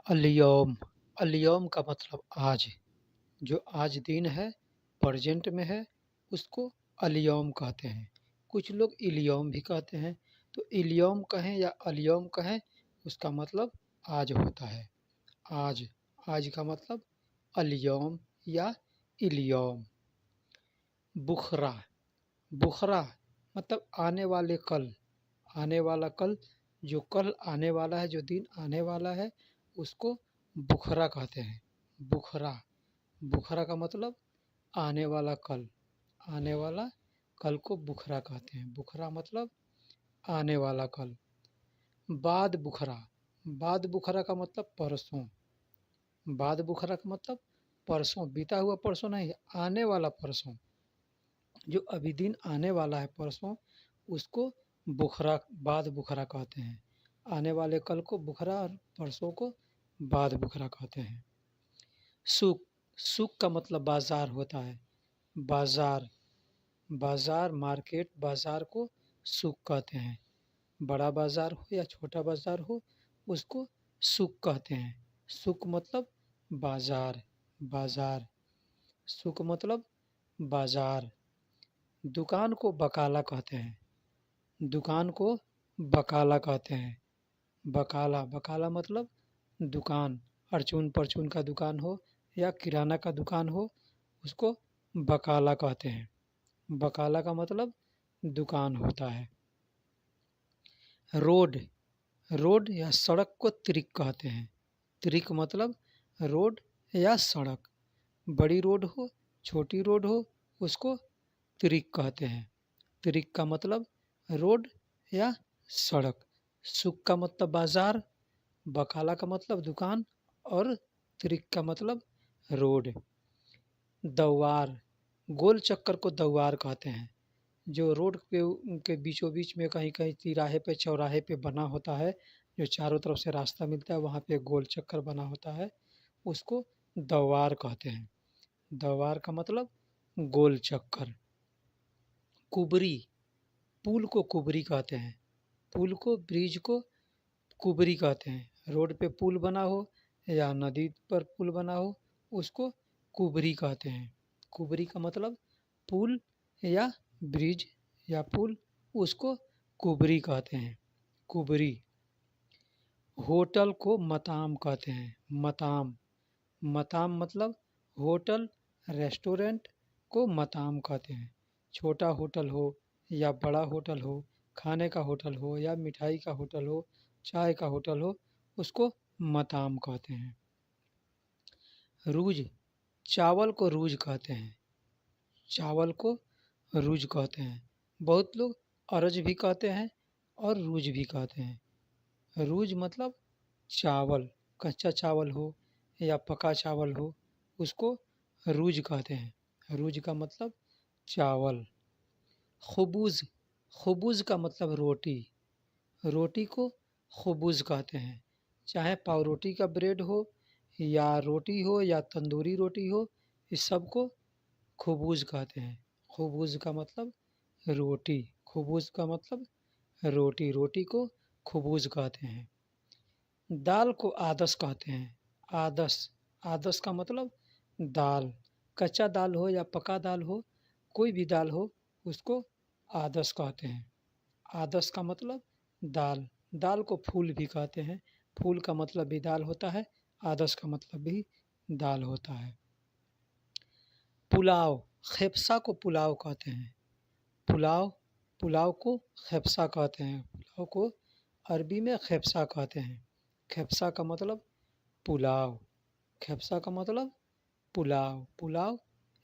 अलयौम। अलयौम का मतलब आज। जो आज दिन है, प्रेजेंट में है, उसको अलयौम कहते हैं। कुछ लोग इलयौम भी कहते हैं। तो इलयौम कहें या अलयौम कहें, उसका मतलब आज होता है। आज। आज का मतलब अलयौम या इलयौम। बुखरा। बुखरा मतलब आने वाले कल। आने वाला कल, जो कल आने वाला है, जो दिन आने वाला है, उसको बुखरा कहते हैं। बुखरा। बुखरा का मतलब आने वाला कल। आने वाला कल को बुखरा कहते हैं। बुखरा मतलब आने वाला कल। बाद बुखरा। बाद बुखरा का मतलब परसों। बाद बुखरा का मतलब परसों, बीता हुआ परसों नहीं, आने वाला परसों। जो अभी दिन आने वाला है परसों, उसको बुखरा, बाद बुखरा कहते हैं। आने वाले कल को बुखरा और परसों को बाद बुखरा कहते हैं। सूक। सूक का मतलब बाज़ार होता है। बाज़ार। बाज़ार, मार्केट, बाज़ार को सूक कहते हैं। बड़ा बाज़ार हो या छोटा बाज़ार हो, उसको सूक कहते हैं। सूक मतलब बाज़ार। बाज़ार। सूक मतलब बाज़ार। दुकान को बकाला कहते हैं। दुकान को बकाला कहते हैं। बकाला। बकाला मतलब दुकान। अर्चून परचून का दुकान हो या किराना का दुकान हो, उसको बकाला कहते हैं। बकाला का मतलब दुकान होता है। रोड। रोड या सड़क को त्रिक कहते हैं। त्रिक मतलब रोड या सड़क। बड़ी रोड हो, छोटी रोड हो, उसको त्रिक कहते हैं। त्रिक का मतलब रोड या सड़क। सुक का मतलब बाज़ार, बकाला का मतलब दुकान और त्रिक का मतलब रोड। दौवार। गोल चक्कर को दौवार कहते हैं। जो रोड पे के बीचों बीच में कहीं कहीं तिराहे पे, चौराहे पे बना होता है, जो चारों तरफ से रास्ता मिलता है, वहाँ पे गोल चक्कर बना होता है, उसको दौवार कहते हैं। दौवार का मतलब गोल चक्कर। कुबरी। पुल को कुबरी कहते हैं। पुल को, ब्रिज को कुबरी कहते हैं। रोड पे पुल बना हो या नदी पर पुल बना हो, उसको कुबरी कहते हैं। कुबरी का मतलब पुल या ब्रिज या पुल, उसको कुबरी कहते हैं। कुबरी। होटल को मताम कहते हैं। मताम। मताम मतलब होटल, रेस्टोरेंट को मताम कहते हैं। छोटा होटल हो या बड़ा होटल हो, खाने का होटल हो या मिठाई का होटल हो, चाय का होटल हो, उसको मताम कहते हैं। रूज। चावल को रूज कहते हैं। चावल को रूज कहते हैं। बहुत लोग अरज भी कहते हैं और रूज भी कहते हैं। रूज मतलब चावल, कच्चा चावल हो या पका चावल हो, उसको रूज कहते हैं। रूज का मतलब चावल। खबूज। खबूज का मतलब रोटी। रोटी को खबूज कहते हैं। चाहे पावरोटी का ब्रेड हो या रोटी हो या तंदूरी रोटी हो, इस सब को खबूज कहते हैं। खबूज का मतलब रोटी। खबूज का मतलब रोटी। रोटी को खबूज कहते हैं। दाल को आदस कहते हैं। आदस। आदस का मतलब दाल। कच्चा दाल हो या पका दाल हो, कोई भी दाल हो, उसको आदस कहते हैं। आदस का मतलब दाल। दाल को फूल भी कहते हैं। फूल का मतलब भी दाल होता है, आदस का मतलब भी दाल होता है। पुलाव। खेपसा को पुलाव कहते हैं। पुलाव। पुलाव को खेपसा कहते हैं। पुलाव को अरबी में खेपसा कहते हैं। खेपसा का मतलब पुलाव। खेपसा का मतलब पुलाव। पुलाव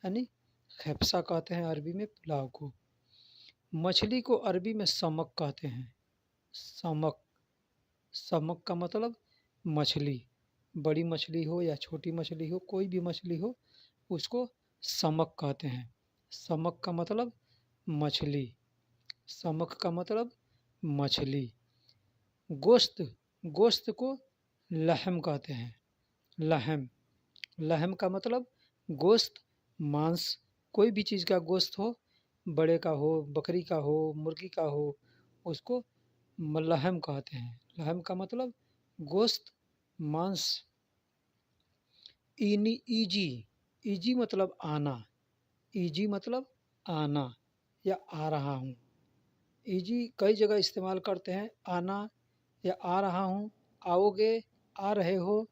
यानी खेपसा कहते हैं अरबी में पुलाव को। मछली को अरबी में समक कहते हैं। समक। समक का मतलब मछली। बड़ी मछली हो या छोटी मछली हो, कोई भी मछली हो, उसको समक कहते हैं। समक का मतलब मछली। समक का मतलब मछली। गोश्त। गोश्त को लहम कहते हैं। लहम। लहम का मतलब गोश्त, मांस, कोई भी चीज़ का गोश्त हो, बड़े का हो, बकरी का हो, मुर्गी का हो, उसको लहम कहते हैं। लहम का मतलब गोश्त, मांस, ईनी ईजी, ईजी मतलब आना, ईजी मतलब आना या आ रहा हूँ। ईजी कई जगह इस्तेमाल करते हैं, आना या आ रहा हूँ, आओगे, आ रहे हो,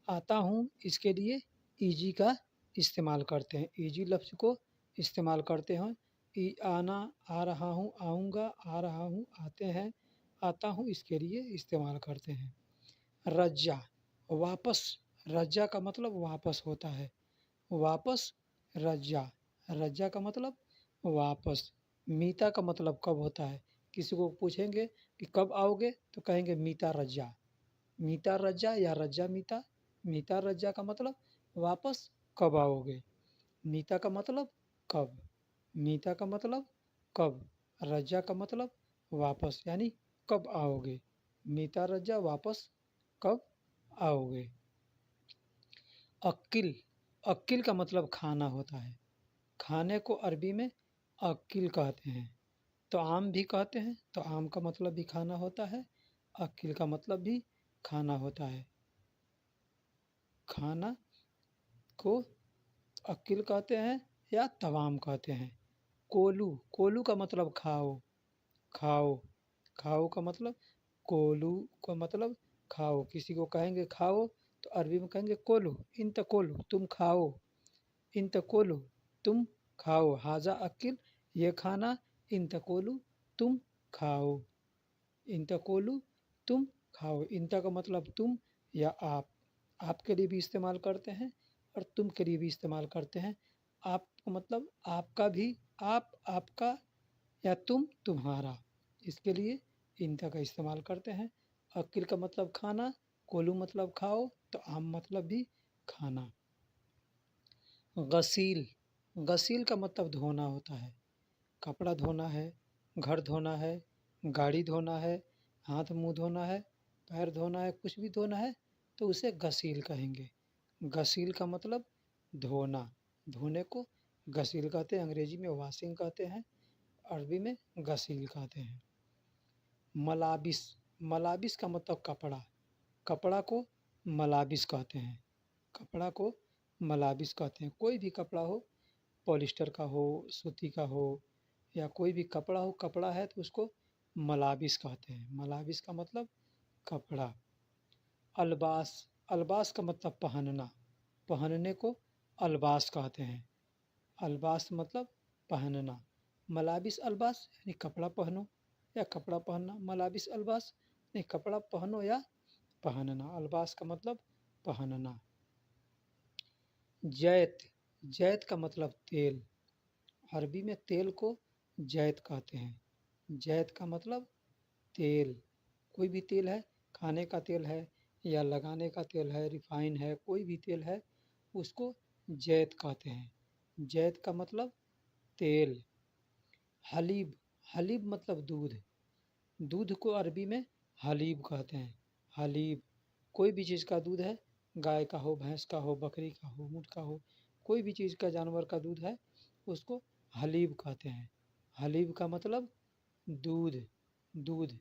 आता हूँ, इसके लिए ईजी का इस्तेमाल करते हैं। ईजी लफ्ज़ को इस्तेमाल करते हैं। आना, आ रहा हूँ, आऊँगा, आ रहा हूँ, आते हैं, आता हूँ, इसके लिए इस्तेमाल करते हैं। रज्जा, वापस, रज्जा का मतलब वापस होता है। वापस, रज्जा, रज्जा का मतलब वापस। मीता का मतलब कब होता है। किसी को पूछेंगे कि कब आओगे तो कहेंगे मीता रज्जा। मीता रज्जा या रज्जा मीता। मीता रज्जा का मतलब वापस कब आओगे। मीता का मतलब कब, मीता का मतलब कब, रज्जा का मतलब वापस यानी कब आओगे। मीता रज्जा वापस कब आओगे। अक्किल, अक्किल का मतलब खाना होता है। खाने को अरबी में अक्किल कहते हैं। तो आम भी कहते हैं, तो आम का मतलब भी खाना होता है। अक्किल का मतलब भी खाना होता है। खाना को अक्किल कहते हैं या तवाम कहते हैं। कोलू, कोलू का मतलब खाओ, खाओ, खाओ का मतलब, कोलू का मतलब खाओ। किसी को कहेंगे खाओ तो अरबी में कहेंगे कोलू, इंत कोलू, तुम खाओ, इंत कोलू, तुम खाओ। हाजा अक्किल, ये खाना, इंत कोलू, तुम खाओ, इंत कोलू, तुम खाओ। इंत का मतलब तुम या आप के लिए भी इस्तेमाल करते हैं और तुम के लिए भी इस्तेमाल करते हैं। आप का मतलब आपका भी, आप, आपका या तुम, तुम्हारा, इसके लिए इंत का इस्तेमाल करते हैं। अक्किल का मतलब खाना, कोलू मतलब खाओ, तो आम मतलब भी खाना। गसील, गसील का मतलब धोना होता है। कपड़ा धोना है, घर धोना है, गाड़ी धोना है, हाथ मुंह धोना है, पैर धोना है, कुछ भी धोना है तो उसे गसील कहेंगे। गसील का मतलब धोना, धोने को गसील कहते हैं। अंग्रेजी में वॉशिंग कहते हैं, अरबी में गसील कहते हैं। मलाबिस, मलाबिस का मतलब कपड़ा, कपड़ा को मलाबिस कहते हैं। कपड़ा को मलाबिस कहते हैं। कोई भी कपड़ा हो, पॉलिस्टर का हो, सूती का हो या कोई भी कपड़ा हो, कपड़ा है तो उसको मलाबिस कहते हैं। मलाबिस का मतलब कपड़ा। अल्बास, अल्बास का मतलब पहनना, पहनने को अल्बास कहते हैं। अल्बास मतलब पहनना। मलाबिस अल्बास यानी कपड़ा पहनो या कपड़ा पहनना। मलाबिस अल्बास यानी कपड़ा पहनो या पहनना। अल्बास का मतलब पहनना। जैत, जैत का मतलब तेल। अरबी में तेल को जैत कहते हैं। जैत का मतलब तेल। कोई भी तेल है, खाने का तेल है या लगाने का तेल है, रिफाइन है, कोई भी तेल है उसको जैत कहते हैं। जैत का मतलब तेल। हलीब, हलीब मतलब दूध। दूध को अरबी में हलीब कहते हैं। हलीब, कोई भी चीज़ का दूध है, गाय का हो, भैंस का हो, बकरी का हो, ऊँट का हो, कोई भी चीज़ का, जानवर का दूध है उसको हलीब कहते हैं। हलीब का मतलब दूध, दूध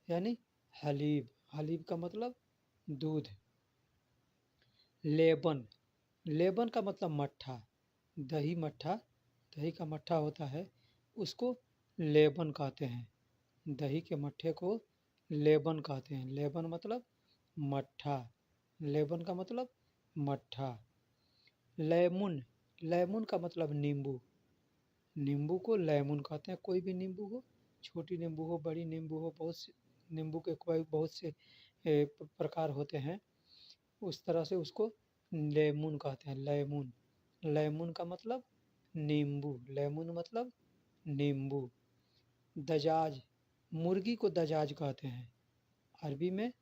यानी हलीब। हलीब का मतलब दूध। लेबन, लेबन का मतलब मट्ठा, दही मट्ठा, दही का मट्ठा होता है उसको लेबन कहते हैं। दही के मट्ठे को लेबन कहते हैं। लेबन मतलब मट्ठा, लेबन का मतलब मट्ठा। लेमन, लेमन का मतलब नींबू, नींबू को लेमन कहते हैं। कोई भी नींबू हो, छोटी नींबू हो, बड़ी नींबू हो, बहुत से नींबू के कोई बहुत से प्रकार होते हैं, उस तरह से उसको लेमन कहते हैं। लेमन, लेमन का मतलब नींबू, लेमन मतलब नींबू। दजाज, मुर्गी को दजाज कहते हैं। अरबी में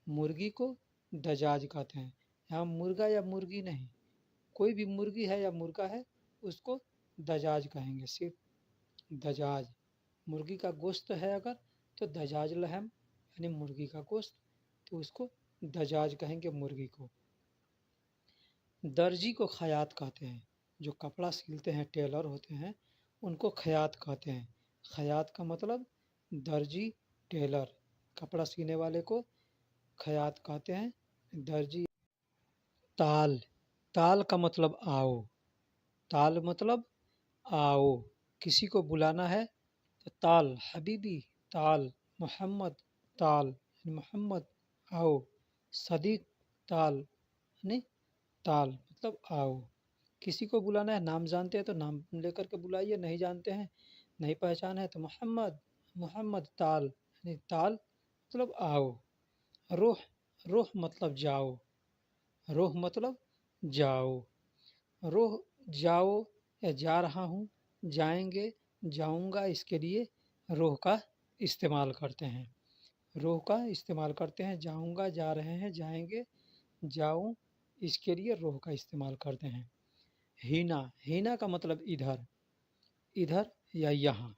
मुर्गी को दजाज कहते हैं। यहाँ मुर्गा या मुर्गी नहीं, कोई भी मुर्गी है या मुर्गा है उसको दजाज कहेंगे। सिर्फ दजाज, मुर्गी का गोश्त है अगर तो दजाज लहम यानी मुर्गी का गोश्त, तो उसको दजाज कहेंगे मुर्गी को। दर्जी को खयात कहते हैं। जो कपड़ा सिलते हैं, टेलर होते हैं, उनको खयात कहते हैं। खयात का मतलब दर्जी, टेलर, कपड़ा सीने वाले को खयात कहते हैं। दर्जी। ताल, ताल का मतलब आओ, ताल मतलब आओ, किसी को बुलाना है तो ताल हबीबी, ताल मोहम्मद, ताल यानी मोहम्मद आओ, सदीक ताल यानी ताल मतलब आओ। किसी को बुलाना है, नाम जानते हैं तो नाम लेकर के बुलाइए, नहीं जानते हैं, नहीं पहचान है तो मोहम्मद, मोहम्मद ताल यानी ताल मतलब आओ। रोह, रोह मतलब जाओ, रोह मतलब जाओ, रोह जाओ या जा रहा हूँ, जाएंगे, जाऊंगा, इसके लिए रोह का इस्तेमाल करते हैं, रोह का इस्तेमाल करते हैं। जाऊंगा, जा रहे हैं, जाएंगे, जाऊं, इसके लिए रोह का इस्तेमाल करते हैं। हीना, हीना का मतलब इधर, इधर या यहाँ,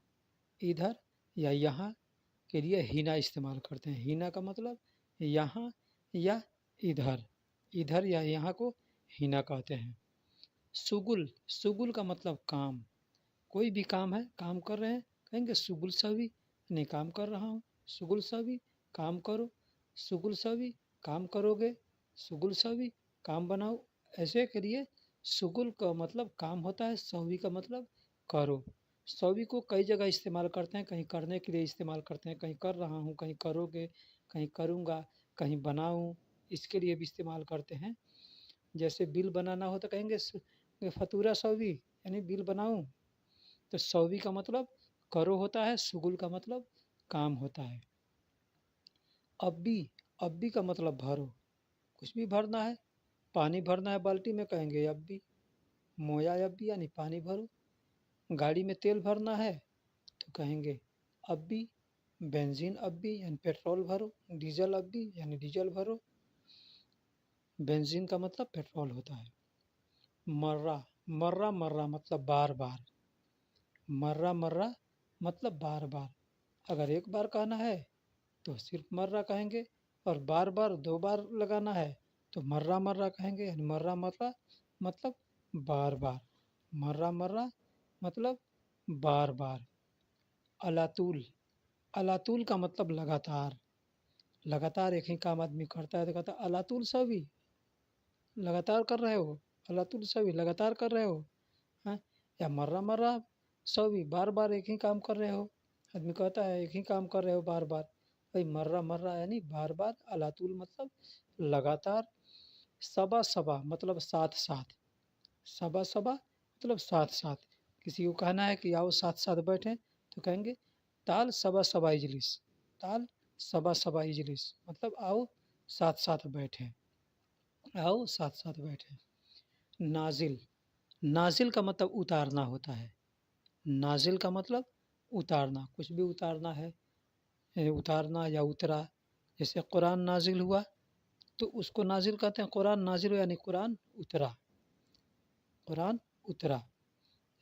इधर या यहाँ के लिए हीना इस्तेमाल करते हैं। हीना का मतलब यहाँ या इधर, इधर या यहाँ को हीना कहते हैं। सुगुल, सुगुल का मतलब काम, कोई भी काम है, काम कर रहे हैं, कहेंगे सुगुल सवी, नहीं काम कर रहा हूँ, सुगुल सवी काम करो, सुगुल सवी काम करोगे, सुगुल सवी काम बनाओ, ऐसे करिए। सुगुल का मतलब काम होता है, सवी का मतलब करो। सवी को कई जगह इस्तेमाल करते हैं, कहीं करने के लिए इस्तेमाल करते हैं, कहीं कर रहा हूँ, कहीं करोगे, कहीं करूँगा, कहीं बनाऊँ, इसके लिए भी इस्तेमाल करते हैं। जैसे बिल बनाना हो तो कहेंगे फतूरा सवी यानी बिल बनाऊँ। तो सौवी का मतलब करो होता है, सुगुल का मतलब काम होता है। अब्बी, अब्बी का मतलब भरो, कुछ भी भरना है, पानी भरना है बाल्टी में, कहेंगे अब्बी, मोया अब्बी यानी पानी भरो। गाड़ी में तेल भरना है तो कहेंगे अब्बी, बेंजीन अब्बी यानी पेट्रोल भरो, डीजल अब्बी यानी डीजल भरो। बेंजीन का मतलब पेट्रोल होता है। मर्रा, मर्रा मर्रा मतलब बार बार, मर्रा मर्रा मतलब बार बार। अगर एक बार कहना है तो सिर्फ मर्रा कहेंगे, और बार बार दो बार लगाना है तो मर्रा मर्रा कहेंगे, यानी मर्रा मर्रा मतलब बार बार, मर्रा मर्रा मतलब बार बार। अलातुल, अलातुल का मतलब लगातार, लगातार एक ही काम आदमी करता है तो कहता है अलातुल सभी, लगातार कर रहे हो, अलातुल सभी लगातार कर रहे हो, हाँ। या मर्रा मर्रा सभी, बार बार एक ही काम कर रहे हो, आदमी कहता है एक ही काम कर रहे हो बार बार, भाई मर्रा मर्रा यानी बार बार, अलातुल मतलब लगातार। सबा सबा मतलब साथ साथ, सबा सबा मतलब साथ साथ। किसी को कहना है कि आओ साथ साथ बैठें तो कहेंगे ताल सबा सबा इजलिस, ताल सबा सबा इजलिस मतलब आओ साथ साथ बैठें, आओ साथ साथ बैठें। नाजिल, नाजिल का मतलब उतारना होता है, नाजिल का मतलब उतारना, कुछ भी उतारना है, उतारना या उतरा। जैसे कुरान नाजिल हुआ तो उसको नाजिल कहते हैं, कुरान नाजिल हुआ यानी कुरान उतरा, कुरान उतरा।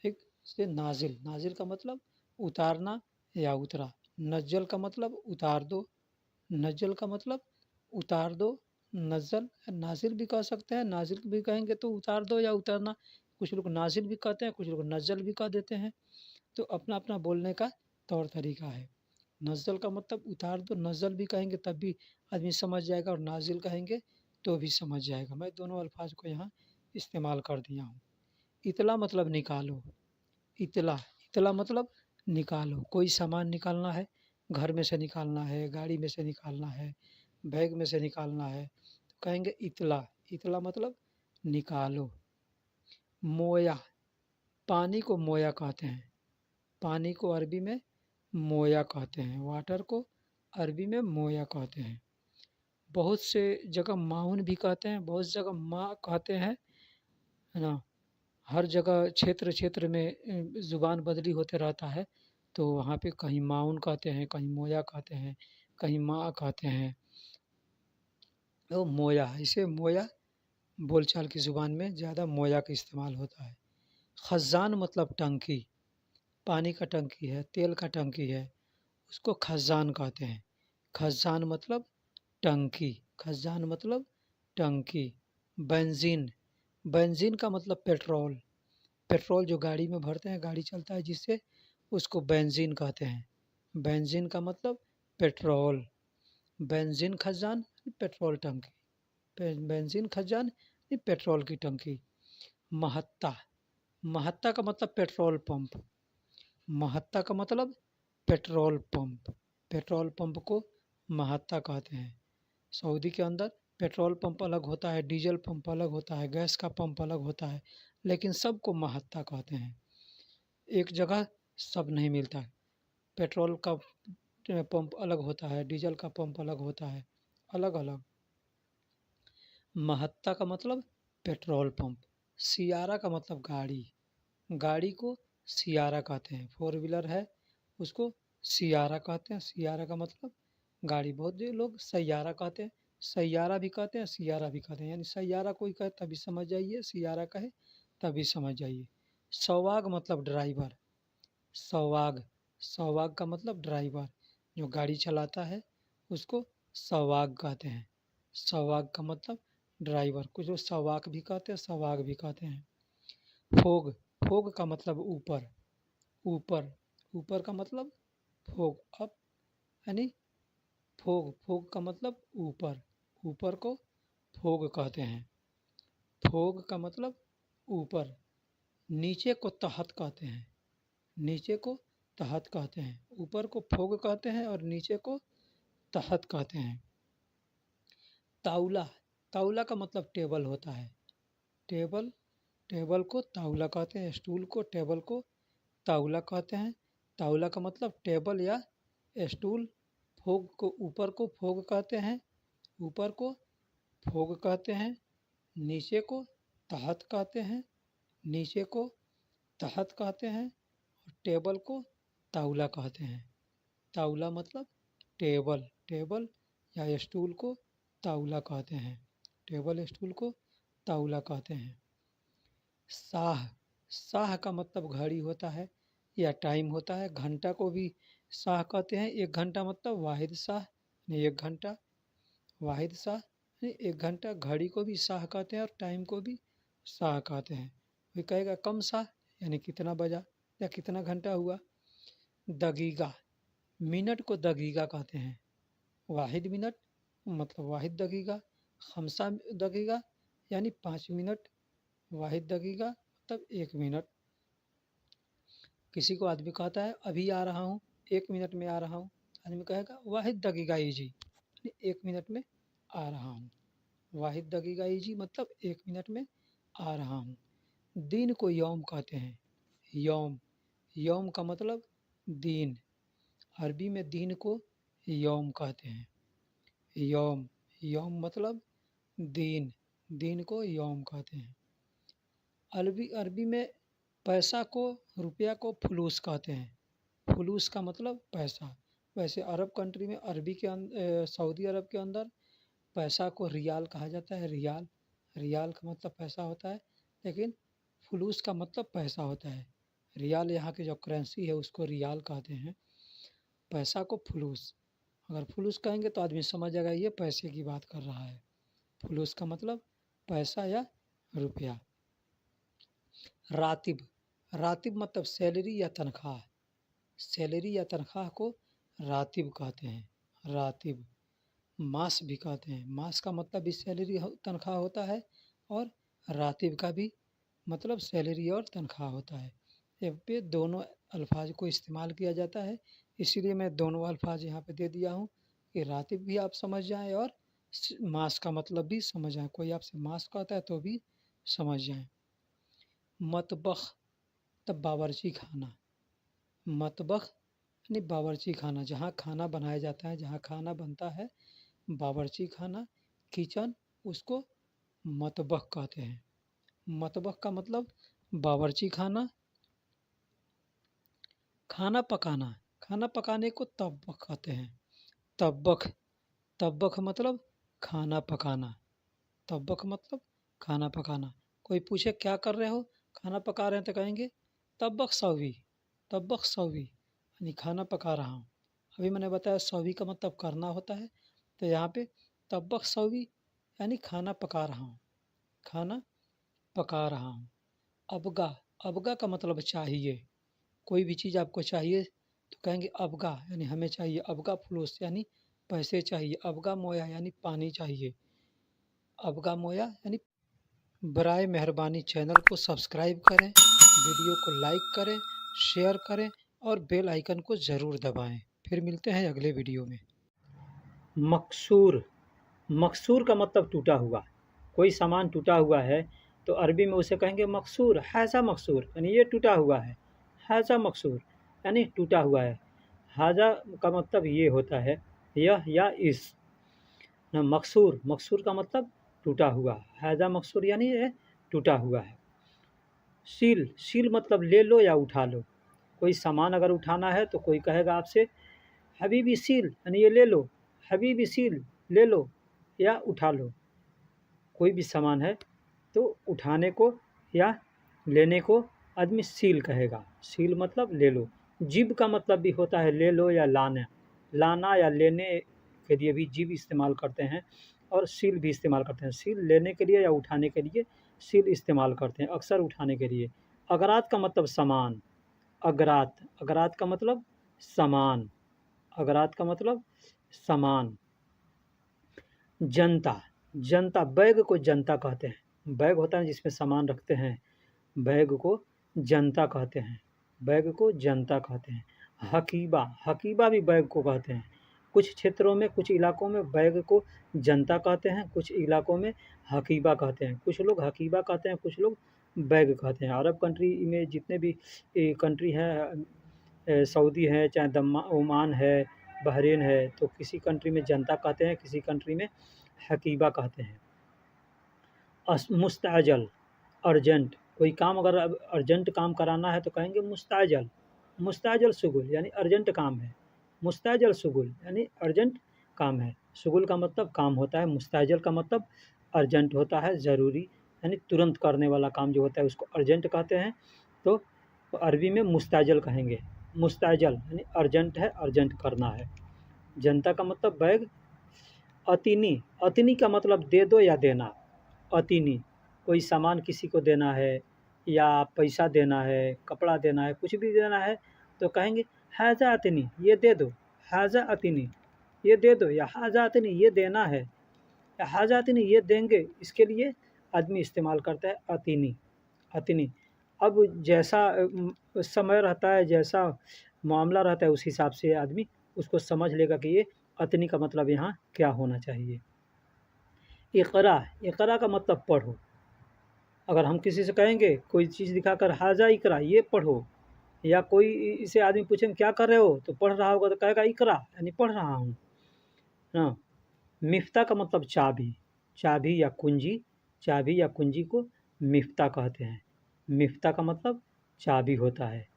ठीक से नाजिल, नाजिल का मतलब उतारना या उतरा। नज्जल का मतलब उतार दो, नज्जल का मतलब उतार दो, नज्जल नाजिल भी कह सकते हैं, नाजिल भी कहेंगे तो उतार दो या उतारना। कुछ लोग नाजिल भी कहते हैं, कुछ लोग नज्जल भी कह देते हैं, तो अपना अपना बोलने का तौर तरीका है। नज़्ज़ल का मतलब उतार दो, नज़्ज़ल भी कहेंगे तब भी आदमी समझ जाएगा, और नाज़िल कहेंगे तो भी समझ जाएगा। मैं दोनों अल्फाज को यहाँ इस्तेमाल कर दिया हूँ। इतला मतलब निकालो, इतला, इतला मतलब निकालो, कोई सामान निकालना है, घर में से निकालना है, गाड़ी में से निकालना है, बैग में से निकालना है तो कहेंगे इतला, इतला मतलब निकालो। मोया, पानी को मोया कहते हैं, पानी को अरबी में मोया कहते हैं, वाटर को अरबी में मोया कहते हैं। बहुत से जगह माउन भी कहते हैं, बहुत जगह माँ कहते हैं, है ना। हर जगह क्षेत्र क्षेत्र में ज़ुबान बदली होते रहता है, तो वहाँ पे कहीं माउन कहते हैं, कहीं मोया कहते हैं, कहीं माँ कहते हैं। तो मोया, इसे मोया बोलचाल की ज़ुबान में ज़्यादा मोया का इस्तेमाल होता है। खज़ान मतलब टंकी, पानी का टंकी है, तेल का टंकी है, उसको खज़ान कहते हैं। खज़ान मतलब टंकी, खज़ान मतलब टंकी। बेंज़ीन, बेंज़ीन का मतलब पेट्रोल, पेट्रोल जो गाड़ी में भरते हैं, गाड़ी चलता है जिससे, उसको बेंज़ीन कहते हैं। बेंज़ीन का मतलब पेट्रोल, बेंज़ीन खज़ान पेट्रोल टंकी, बेंज़ीन खज़ान यानी पेट्रोल की टंकी। महत्ता, महत्ता का मतलब पेट्रोल पंप। महत्ता का मतलब पेट्रोल पंप। पेट्रोल पंप को महत्ता कहते हैं। सऊदी के अंदर पेट्रोल पंप अलग होता है, डीजल पंप अलग होता है, गैस का पंप अलग होता है, लेकिन सबको महत्ता कहते हैं। एक जगह सब नहीं मिलता है। पेट्रोल का पंप अलग होता है, डीजल का पंप अलग होता है, अलग अलग। महत्ता का मतलब पेट्रोल पंप। सियारा का मतलब गाड़ी। गाड़ी को सियारा कहते हैं। फोर व्हीलर है उसको सियारा कहते हैं। सियारा का मतलब गाड़ी। बहुत लोग सैयारा कहते हैं। सैयारा भी कहते हैं, सियारा भी कहते हैं। यानी सैयारा कोई कहे तभी समझ जाइए, सियारा कहे तभी समझ जाइए। सौवाग मतलब ड्राइवर। सौवाग, सौवाग का मतलब ड्राइवर। जो गाड़ी चलाता है उसको सौवाग कहते हैं। सौवाग का मतलब ड्राइवर। कुछ लोग सौवाग भी कहते हैं, सौवाग भी कहते हैं। फोग, फोग का मतलब ऊपर। ऊपर, ऊपर का मतलब फोग। अप यानी फोग, फोग का मतलब ऊपर। ऊपर को फोग कहते हैं। फोग का मतलब ऊपर। नीचे को तहत कहते हैं। नीचे को तहत कहते हैं। ऊपर को फोग कहते हैं और नीचे को तहत कहते हैं। ताउला, ताउला का मतलब टेबल होता है। टेबल, टेबल को ताउला कहते हैं। स्टूल को, टेबल को ताउला कहते हैं। ताउला का मतलब टेबल या स्टूल। फोग को, ऊपर को फोग कहते हैं, ऊपर को फोग कहते हैं। नीचे को तहत कहते हैं, नीचे को तहत कहते हैं। और टेबल को ताउला कहते हैं। ताउला मतलब टेबल। टेबल या स्टूल को ताउला कहते हैं। टेबल स्टूल को ताउला कहते हैं। साह, साह का मतलब घड़ी होता है या टाइम होता है। घंटा को भी साह कहते हैं। एक घंटा मतलब वाहिद साह, एक घंटा। वाहिद साह एक घंटा। घड़ी को भी साह कहते हैं और टाइम को भी साह कहते हैं। कोई कहेगा कम साह यानी कितना बजा या कितना घंटा हुआ। दगीगा, मिनट को दगीगा कहते हैं। वाहिद मिनट मतलब वाहिद दगीगा। खमसा दगीगा यानी 5 मिनट। वाहिद दगीगा मतलब 1 मिनट। किसी को आदमी कहता है अभी आ रहा हूँ, 1 मिनट में आ रहा हूँ। आदमी कहेगा वाहिद दगीगा ईजी, 1 मिनट में आ रहा हूँ। वाहिद दगीगा ईजी मतलब 1 मिनट में आ रहा हूँ। दिन को यौम कहते हैं। यौम, यौम का मतलब दिन। अरबी में दिन को यौम कहते हैं। यौम, यौम मतलब दिन। दिन को यौम कहते हैं। अरबी, अरबी में पैसा को, रुपया को फुलूस कहते हैं। फुलूस का मतलब पैसा। वैसे अरब कंट्री में, अरबी के सऊदी अरब के अंदर पैसा को रियाल कहा जाता है। रियाल, रियाल का मतलब पैसा होता है, लेकिन फुलूस का मतलब पैसा होता है। रियाल यहाँ की जो करेंसी है उसको रियाल कहते हैं। पैसा को फुलूस। अगर फुलूस कहेंगे तो आदमी समझ जाएगा ये पैसे की बात कर रहा है। फुलूस का मतलब पैसा या रुपया। रातिब, रातिब मतलब सैलरी या तनख्वाह। सैलरी या तनख्वाह को रातिब कहते हैं। रातिब। मास भी कहते हैं। मास का मतलब भी सैलरी तनख्वाह होता है और रातिब का भी मतलब सैलरी और तनख्वाह होता है। यहाँ पे दोनों अल्फाज को इस्तेमाल किया जाता है, इसीलिए मैं दोनों अल्फाज यहाँ पे दे दिया हूँ कि रातिब भी आप समझ जाएं और मास का मतलब भी समझ जाएं। कोई आपसे मास कहता है तो भी समझ जाएं। मतबख तब बावर्ची खाना। मतबख यानी बावर्ची खाना, जहाँ खाना बनाया जाता है, जहाँ खाना बनता है। बावर्ची खाना, किचन, उसको मतबख कहते हैं। मतबख का मतलब बावर्ची खाना। खाना पकाना, खाना पकाने को तब्बख कहते हैं। तब्बख, तब्बख मतलब खाना पकाना। तब्बख मतलब खाना पकाना। कोई पूछे क्या कर रहे हो, खाना पका रहे हैं, तो कहेंगे तब्बख सवी। तब्बख सवी यानी खाना पका रहा हूँ। अभी मैंने बताया सवी का मतलब करना होता है, तो यहाँ पे तब्बख सवी यानी खाना पका रहा हूँ। खाना पका रहा हूँ। अबगा, अबगा का मतलब चाहिए। कोई भी चीज़ आपको चाहिए तो कहेंगे अबगा यानी हमें चाहिए। अबगा फुलूस यानी पैसे चाहिए। अबगा मोया यानी पानी चाहिए। अबगा मोया यानी बराए मेहरबानी चैनल को सब्सक्राइब करें, वीडियो को लाइक करें, शेयर करें और बेल आइकन को ज़रूर दबाएं। फिर मिलते हैं अगले वीडियो में। मकसूर। मकसूर का मतलब टूटा हुआ। कोई सामान टूटा हुआ है तो अरबी में उसे कहेंगे मकसूर, हाज़ा मकसूर, यानी ये टूटा हुआ है। हाज़ा मकसूर यानी टूटा हुआ है। हाज़ा का मतलब ये होता है, यह या इस। ना मकसूर, मकसूर का मतलब टूटा हुआ। हाज़ा मकसूर यानी ये टूटा हुआ है। सील, सील मतलब ले लो या उठा लो। कोई सामान अगर उठाना है तो कोई कहेगा आपसे हबीबी सील, यानी ये ले लो। हबीबी सील, ले लो या उठा लो। कोई भी सामान है तो उठाने को या लेने को आदमी सील कहेगा। सील मतलब ले लो। जिब का मतलब भी होता है ले लो या लाना। लाना या लेने के लिए भी जिब इस्तेमाल करते हैं और सील भी इस्तेमाल करते हैं। सील लेने के लिए या उठाने के लिए सील इस्तेमाल करते हैं, अक्सर उठाने के लिए। अगरात का मतलब सामान। अगरात, अगरात का मतलब सामान। अगरात का मतलब सामान। जनता, जनता, बैग को जनता कहते हैं। बैग होता है जिसमें सामान रखते हैं, बैग को जनता कहते हैं। बैग को जनता कहते हैं। हकीबा, हकीबा भी बैग को कहते हैं। कुछ क्षेत्रों में, कुछ इलाकों में बैग को जनता कहते हैं, कुछ इलाकों में हकीबा कहते हैं। कुछ लोग हकीबा कहते हैं, कुछ लोग बैग कहते हैं। अरब कंट्री में जितने भी कंट्री हैं, सऊदी है, चाहे ओमान है, बहरीन है, तो किसी कंट्री में जनता कहते हैं, किसी कंट्री में हकीबा कहते हैं। मुस्ताजल, अर्जेंट। कोई काम अगर अर्जेंट काम कराना है तो कहेंगे मुस्ताजल। मुस्ताजल शुगुल यानी अर्जेंट काम है। मुस्ताजल शुगुल यानी अर्जेंट काम है। शुगुल का मतलब काम होता है, मुस्ताजल का मतलब अर्जेंट होता है, ज़रूरी, यानी तुरंत करने वाला काम जो होता है उसको अर्जेंट कहते हैं। तो अरबी में मुस्ताजल कहेंगे। मुस्ताजल यानी अर्जेंट है, अर्जेंट करना है। जनता का मतलब बैग। अतीनी, अतीनी का मतलब दे दो या देना। अतीनी, कोई सामान किसी को देना है या पैसा देना है, कपड़ा देना है, कुछ भी देना है तो कहेंगे हाजा अतीनी, ये दे दो। हाजा अतीनी, ये दे दो, या हाजा अतीनी, ये देना है, या हाजा अतीनी, ये देंगे। इसके लिए आदमी इस्तेमाल करता है अतीनी। अतीनी। अब जैसा समय रहता है, जैसा मामला रहता है, उस हिसाब से आदमी उसको समझ लेगा कि ये अतनी का मतलब यहाँ क्या होना चाहिए। इक़रा, इक़रा का मतलब पढ़ो। अगर हम किसी से कहेंगे कोई चीज़ दिखाकर हाजा इक़रा, ये पढ़ो, या कोई इसे आदमी पूछेंगे क्या कर रहे हो तो पढ़ रहा होगा तो कहेगा इक़रा, यानी पढ़ रहा हूँ ना। मिफ्ता का मतलब चाबी। चाबी या कुंजी, चाबी या कुंजी को मिफ्ता कहते हैं। मिफ्ता का मतलब चाबी होता है।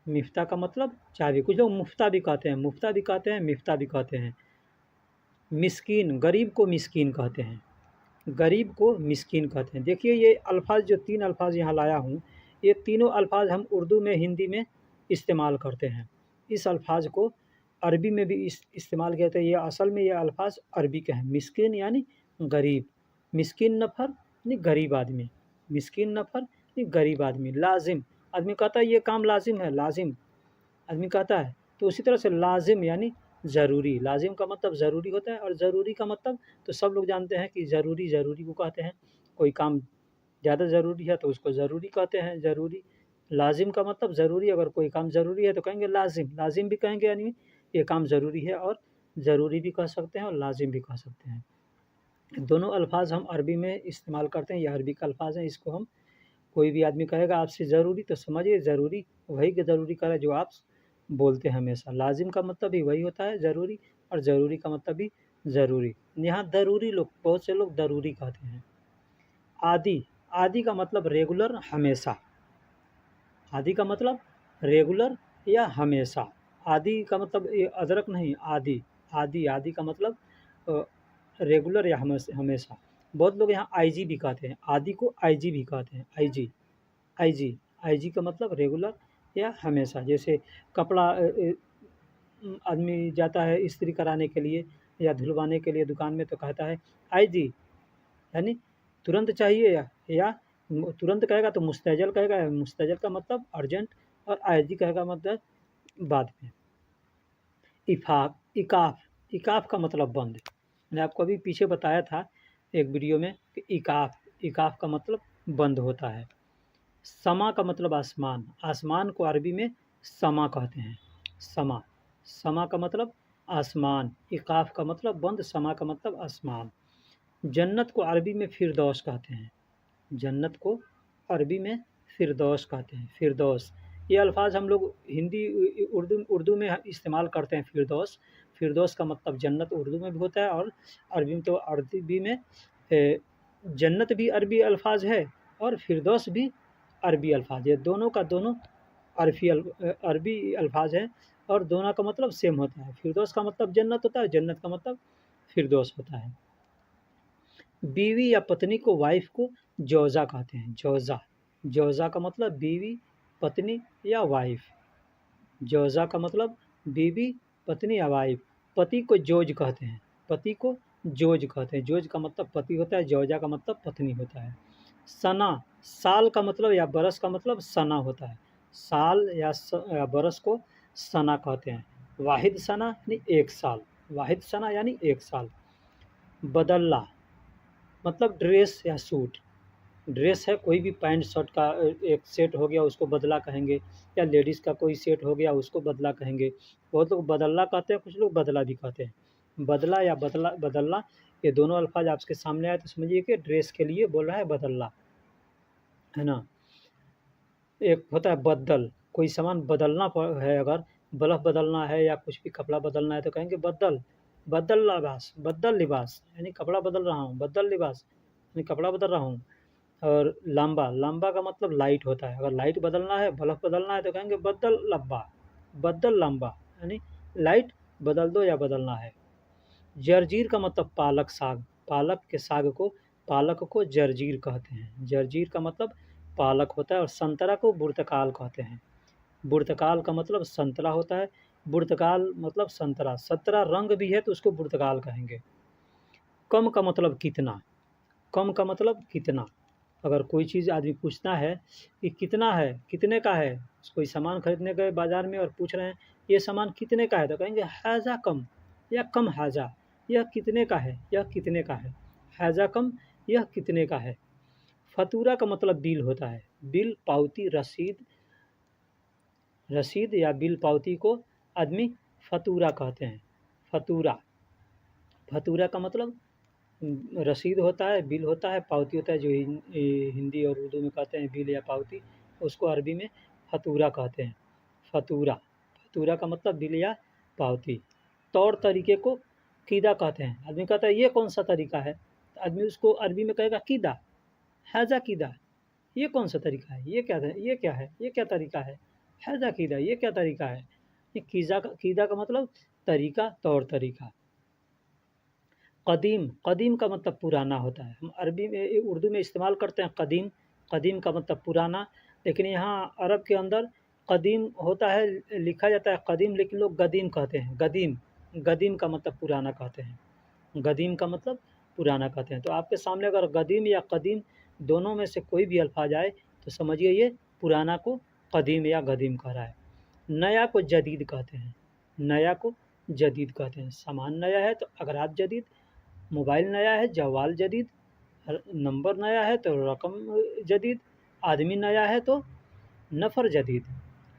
मिफ्ता का मतलब चाबी। कुछ लोग मुफ्ता भी कहते हैं, मुफ्ता भी कहते हैं, मिफ्ता भी कहते हैं। मिस्कीन, गरीब को मिस्कीन कहते हैं। गरीब को मिस्कीन कहते हैं। देखिए ये अल्फ़ाज़, जो 3 अल्फ़ाज़ यहाँ लाया हूँ, ये तीनों अल्फ़ाज़ हम उर्दू में, हिंदी में इस्तेमाल करते हैं। इस अल्फ़ाज़ को अरबी में भी इस्तेमाल किया जाता है। ये असल में ये अल्फ़ाज़ अरबी के हैं। मिस्कीन यानी गरीब, मिस्कीन नफ़र यानी गरीब आदमी, मिस्कीन नफ़र यानी गरीब आदमी। लाज़िम, आदमी कहता है ये काम लाज़िम है, लाज़िम आदमी कहता है। तो उसी तरह से लाज़िम यानी ज़रूरी। लाज़िम का मतलब ज़रूरी होता है, और ज़रूरी का मतलब तो सब लोग जानते हैं कि ज़रूरी, ज़रूरी को कहते हैं। कोई काम ज़्यादा ज़रूरी है तो उसको ज़रूरी कहते हैं, ज़रूरी। लाज़िम का मतलब ज़रूरी, अगर कोई काम ज़रूरी है तो कहेंगे लाज़िम, लाज़िम भी कहेंगे, यानी ये काम ज़रूरी है, और ज़रूरी भी कह सकते हैं और लाज़िम भी कह सकते हैं। दोनों अल्फ़ाज़ हम अरबी में इस्तेमाल करते हैं, ये अरबी का अल्फ़ाज़ है। इसको हम, कोई भी आदमी कहेगा आपसे ज़रूरी तो समझिए ज़रूरी वही के ज़रूरी का है जो आप बोलते हैं हमेशा। लाज़िम का मतलब भी वही होता है, ज़रूरी, और ज़रूरी का मतलब भी ज़रूरी। यहाँ ज़रूरी लोग, बहुत से लोग ज़रूरी कहते हैं। आदि, आदि का मतलब रेगुलर, हमेशा। आदि का मतलब रेगुलर या हमेशा। आदि का मतलब ये अदरक नहीं, आदि। आदि, आदि का मतलब रेगुलर या हमेशा। बहुत लोग यहाँ आईजी भी कहते हैं, आदि को आईजी भी कहते हैं, आईजी। आईजी, आईजी का मतलब रेगुलर या हमेशा। जैसे कपड़ा आदमी जाता है इस्त्री कराने के लिए या धुलवाने के लिए दुकान में तो कहता है आईजी, यानी तुरंत चाहिए, या तुरंत कहेगा तो मुस्तैजल कहेगा। मुस्तैजल का मतलब अर्जेंट, और आईजी कहेगा मतलब बाद में। इफ़ाक, इकाफ़, इकाफ़ का मतलब बंद। मैंने आपको अभी पीछे बताया था एक वीडियो में कि इकाफ़, इकाफ का मतलब बंद होता है। समा का मतलब आसमान, आसमान को अरबी में समा कहते हैं। समा, समा का मतलब आसमान, इकाफ का मतलब बंद, समा का मतलब आसमान। जन्नत को अरबी में फिरदौस कहते हैं। जन्नत को अरबी में फिरदौस कहते हैं। फिरदौस, ये अल्फ़ाज़ हम लोग हिंदी उर्दू में इस्तेमाल करते हैं। फिरदौस, फिरदौस का मतलब जन्नत उर्दू में भी होता है और अरबी में, तो अरबी में जन्नत भी अरबी अल्फ़ाज़ है और फिरदौस भी अरबी अल्फ़ाज़ है। दोनों का दोनों अरबी अल्फ़ाज़ हैं और दोनों का मतलब सेम होता है। फिरदौस का मतलब जन्नत होता है, जन्नत का मतलब फिरदौस होता है। बीवी या पत्नी को, वाइफ को जौज़ा कहते हैं। जौज़ा, जौज़ा का मतलब बीवी, पत्नी या वाइफ। जौज़ा का मतलब बीवी, पत्नी या वाइफ। पति को जोज कहते हैं। पति को जोज कहते हैं। जोज का मतलब पति होता है, जौज़ा का मतलब पत्नी होता है। सना, साल का मतलब या बरस का मतलब सना होता है। साल या बरस को सना कहते हैं। वाहिद सना यानी एक साल, वाहिद सना यानी एक साल। बदल्ला मतलब ड्रेस या सूट। ड्रेस है कोई भी पैंट शर्ट का एक सेट हो गया उसको बदला कहेंगे, या लेडीज़ का कोई सेट हो गया उसको बदला कहेंगे। बहुत लोग बदल्ला कहते हैं, कुछ लोग बदला भी कहते हैं। बदला या बदलना, ये दोनों अल्फाज आपके सामने आए तो समझिए कि ड्रेस के लिए बोल रहा है बदल्ला, है ना। एक होता है बदल, कोई सामान बदलना है, अगर बल्ब बदलना है या कुछ भी कपड़ा बदलना है तो कहेंगे बदल, बदल लिबास, बदल लिबास यानी कपड़ा बदल रहा हूँ, बदल लिबास यानी कपड़ा बदल रहा हूँ। और लंबा, लंबा का मतलब लाइट होता है। अगर लाइट बदलना है, बल्ब बदलना है तो कहेंगे बदल लंबा, बदल लंबा यानी लाइट बदल दो या बदलना है। जर्जीर का मतलब पालक साग, पालक के साग को, पालक को जर्जीर कहते हैं। जर्जीर का मतलब पालक होता है। और संतरा को बुर्तकाल कहते हैं। बुर्तकाल का मतलब संतरा होता है। बुर्तकाल मतलब संतरा, संतरा रंग भी है तो उसको बुर्तकाल कहेंगे। कम का मतलब कितना, कम का मतलब कितना। अगर कोई चीज़ आदमी पूछता है कि कितना है, कितने का है, कोई सामान खरीदने गए बाज़ार में और पूछ रहे हैं ये सामान कितने का है, तो कहेंगे हाज़ा कम या कम हाज़ा, यह कितने का है, यह कितने का है। हाज़ा कम, यह कितने का है। फतूरा का मतलब बिल होता है। बिल, पावती, रसीद, रसीद या बिल पावती को आदमी फतूरा कहते हैं। फतूरा, फतूरा का मतलब रसीद होता है, बिल होता है, पावती होता है, जो हिंदी और उर्दू में कहते हैं बिल या पावती, उसको अरबी में फतूरा कहते हैं। फतूरा, फतूरा का मतलब बिल या पावती। तौर तरीके को कीदा कहते हैं। आदमी कहता है ये कौन सा तरीका है, तो आदमी उसको अरबी में कहेगा कीदा, हैजा कीदा, ये कौन सा तरीका है, ये क्या है, ये क्या है, ये क्या तरीका है, हैजा कीदा, ये क्या तरीका है। ये कीदा का मतलब तरीका, तौर तरीका। कदीम, कदीम का मतलब पुराना होता है। हम अरबी में, उर्दू में इस्तेमाल करते हैं कदीम, कदीम का मतलब पुराना, लेकिन यहाँ अरब के अंदर कदीम होता है, लिखा जाता है कदीम, लेकिन लोग गदीम कहते हैं। गदीम, गदीम का मतलब पुराना कहते हैं। गदीम का मतलब पुराना कहते हैं। तो आपके सामने अगर गदीम या कदीम दोनों में से कोई भी अल्फाज आए तो समझिए ये पुराना को कदीम या गदीम कह रहा है। नया को जदीद कहते हैं। नया को जदीद कहते हैं। सामान नया है तो अगरात जदीद, मोबाइल नया है, जवाल जदीद, नंबर नया है तो रकम जदीद, आदमी नया है तो नफ़र जदीद।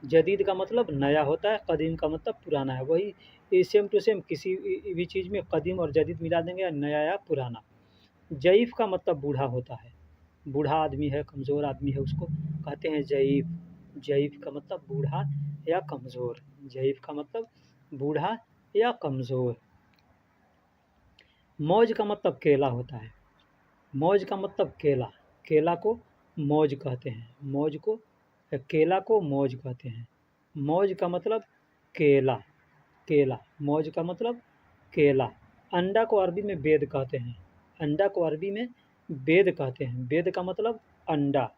जदीद का मतलब नया होता है, कदीम का मतलब पुराना है। वही ये सेम टू सेम, किसी भी चीज़ में कदीम और जदीद मिला देंगे, या नया या पुराना। ज़ईफ़ का मतलब बूढ़ा होता है। बूढ़ा आदमी है, कमज़ोर आदमी है, उसको कहते हैं ज़ईफ़। ज़ईफ़ का मतलब बूढ़ा या कमज़ोर। ज़ईफ़ का मतलब बूढ़ा या कमज़ोर। मौज का मतलब केला होता है। मौज का मतलब केला, केला को मौज कहते हैं। मौज को, केला को मौज कहते हैं। मौज का मतलब केला, केला, मौज का मतलब केला। अंडा को अरबी में बेद कहते हैं। अंडा को अरबी में बेद कहते हैं। बेद का मतलब अंडा।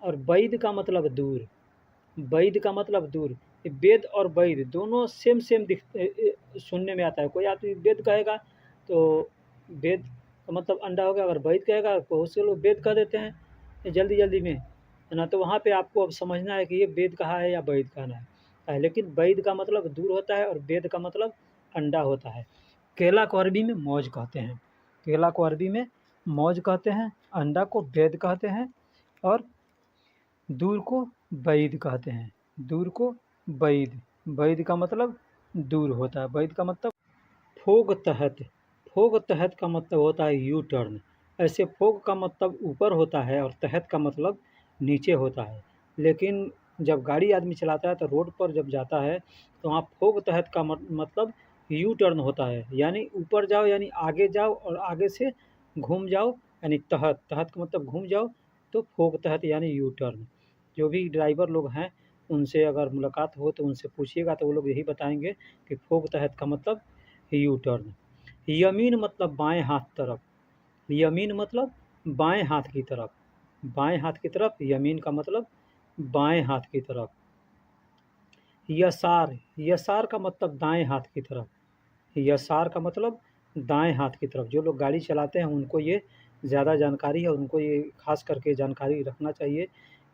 और बैद का मतलब दूर, बैद का मतलब दूर। ये वेद और बैद दोनों सेम सेम सुनने में आता है। कोई आदमी वेद कहेगा तो वेद का मतलब अंडा हो गया, अगर बैद कहेगा तो बहुत से लोग वेद कह देते हैं ये जल्दी जल्दी में, है ना। तो वहाँ पे आपको अब समझना है कि ये वेद कहा है या बैद कहना है। लेकिन बैद का मतलब दूर होता है और वेद का मतलब अंडा होता है। केला को अरबी में मौज कहते हैं। केला को अरबी में मौज कहते हैं, अंडा को बैद कहते हैं और दूर को बैद कहते हैं। दूर को बैद, बैद का मतलब दूर होता है। बैद का मतलब फोग तहत, फोग तहत का मतलब होता है यू टर्न। ऐसे फोग का मतलब ऊपर होता है और तहत का मतलब नीचे होता है। लेकिन जब गाड़ी आदमी चलाता है तो रोड पर जब जाता है तो वहाँ फोग तहत का मतलब यू टर्न होता है, यानी ऊपर जाओ यानी आगे जाओ और आगे से घूम जाओ, यानी तहत, तहत का मतलब घूम जाओ, तो फोग तहत यानी यू टर्न। जो भी ड्राइवर लोग हैं उनसे अगर मुलाकात हो तो उनसे पूछिएगा तो वो लोग यही बताएंगे कि फोग तहत का मतलब यू टर्न। यमीन मतलब बाएं हाथ तरफ, यमीन मतलब बाएं हाथ की तरफ, बाएं हाथ की तरफ, यमीन का मतलब बाएं हाथ की तरफ। यसार, यसार का मतलब दाएं हाथ की तरफ, यसार का मतलब दाएं हाथ की तरफ। जो लोग गाड़ी चलाते हैं उनको ये ज़्यादा जानकारी है, उनको ये खास करके जानकारी रखना चाहिए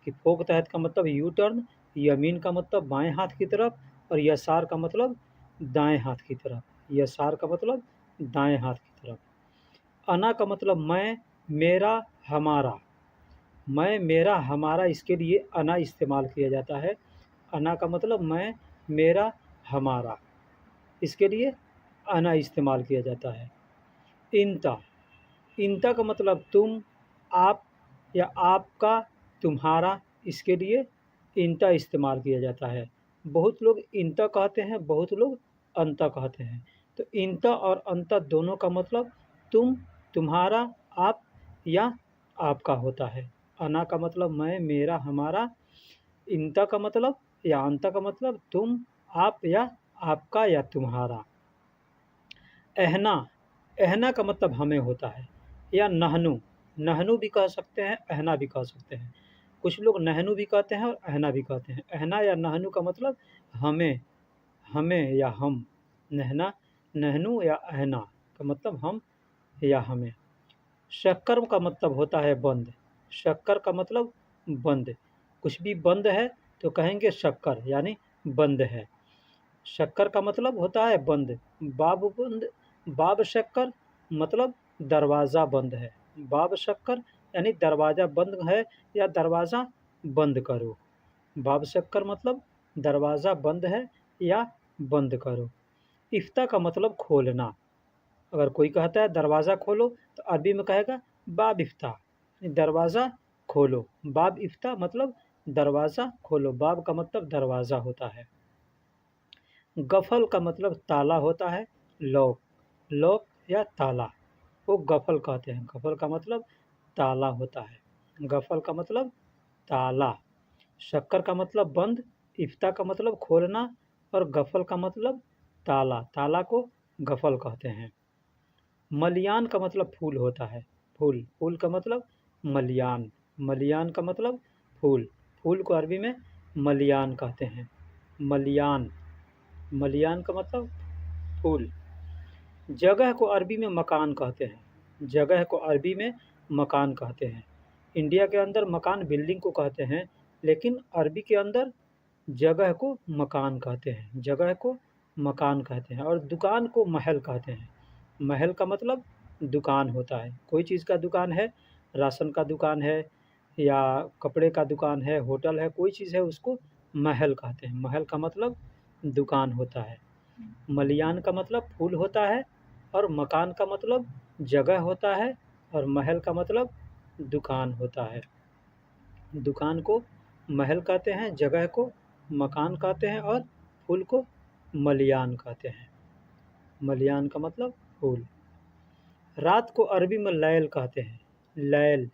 कि फोक तहत का मतलब यू टर्न, यमीन का मतलब बाएं हाथ की तरफ और यसार का मतलब दाएं हाथ की तरफ, यसार का मतलब दाएं हाथ की तरफ। अना का मतलब मैं, मेरा, हमारा, मैं, मेरा, हमारा, इसके लिए अना इस्तेमाल किया जाता है। अना का मतलब मैं, मेरा, हमारा, इसके लिए अना इस्तेमाल किया जाता है। इनता, इनता का मतलब तुम, आप या आपका, तुम्हारा, इसके लिए इनता इस्तेमाल किया जाता है। बहुत लोग इनता कहते हैं, बहुत लोग अंता कहते हैं। तो इनता और अंता दोनों का मतलब तुम, तुम्हारा, आप या आपका होता है। अना का मतलब मैं, मेरा, हमारा, इनता का मतलब या अंता का मतलब तुम, आप या आपका या तुम्हारा। एहना, एहना का मतलब हमें होता है, या नहनु, नहनु भी कह सकते हैं, एहना भी कह सकते हैं। कुछ लोग नहनु भी कहते हैं और एहना भी कहते हैं। एहना या नहनु का मतलब हमें, हमें या हम। नहना, नहनु या एहना का मतलब हम या हमें। शक्कर का मतलब होता है बंद, शक्कर का मतलब बंद। कुछ भी बंद है तो कहेंगे शक्कर, यानी बंद है। शक्कर का मतलब होता है बंद। बाब बंद, बाब शक्कर मतलब दरवाज़ा बंद है। बाब शक्कर यानी दरवाज़ा बंद है या दरवाज़ा बंद करो। बाब शक्कर मतलब दरवाज़ा बंद है या बंद करो। इफ्ता का मतलब खोलना। अगर कोई कहता है दरवाज़ा खोलो तो अरबी में कहेगा बाब इफ्ता, दरवाज़ा खोलो। बाब इफ्ता मतलब दरवाज़ा खोलो। बाब का मतलब दरवाज़ा होता है। गफल का मतलब ताला होता है। लॉक, लॉक या ताला वो गफल कहते हैं। गफल का मतलब ताला होता है। गफल का मतलब ताला। शक्कर का मतलब बंद, इफ्ता का मतलब खोलना और गफल का मतलब ताला। ताला को गफल कहते हैं। मलियान का मतलब फूल होता है। फूल, फूल का मतलब मलियान, मलियान का मतलब फूल। फूल को अरबी में मलियान कहते हैं। मलियान, मलियान का मतलब फूल। जगह को अरबी में मकान कहते हैं। जगह को अरबी में मकान कहते हैं। इंडिया के अंदर मकान बिल्डिंग को कहते हैं, लेकिन अरबी के अंदर जगह को मकान कहते हैं। जगह को मकान कहते हैं और दुकान को महल कहते हैं। महल का मतलब दुकान होता है। कोई चीज़ का दुकान है, राशन का दुकान है या कपड़े का दुकान है, होटल है, कोई चीज़ है उसको महल कहते हैं। महल का मतलब दुकान होता है। मलियान का मतलब फूल होता है और मकान का मतलब जगह होता है और महल का मतलब दुकान होता है। दुकान को महल कहते हैं, जगह को मकान कहते हैं और फूल को मलियान कहते हैं। मलियान का मतलब फूल। रात को अरबी में लैल कहते हैं। लैल,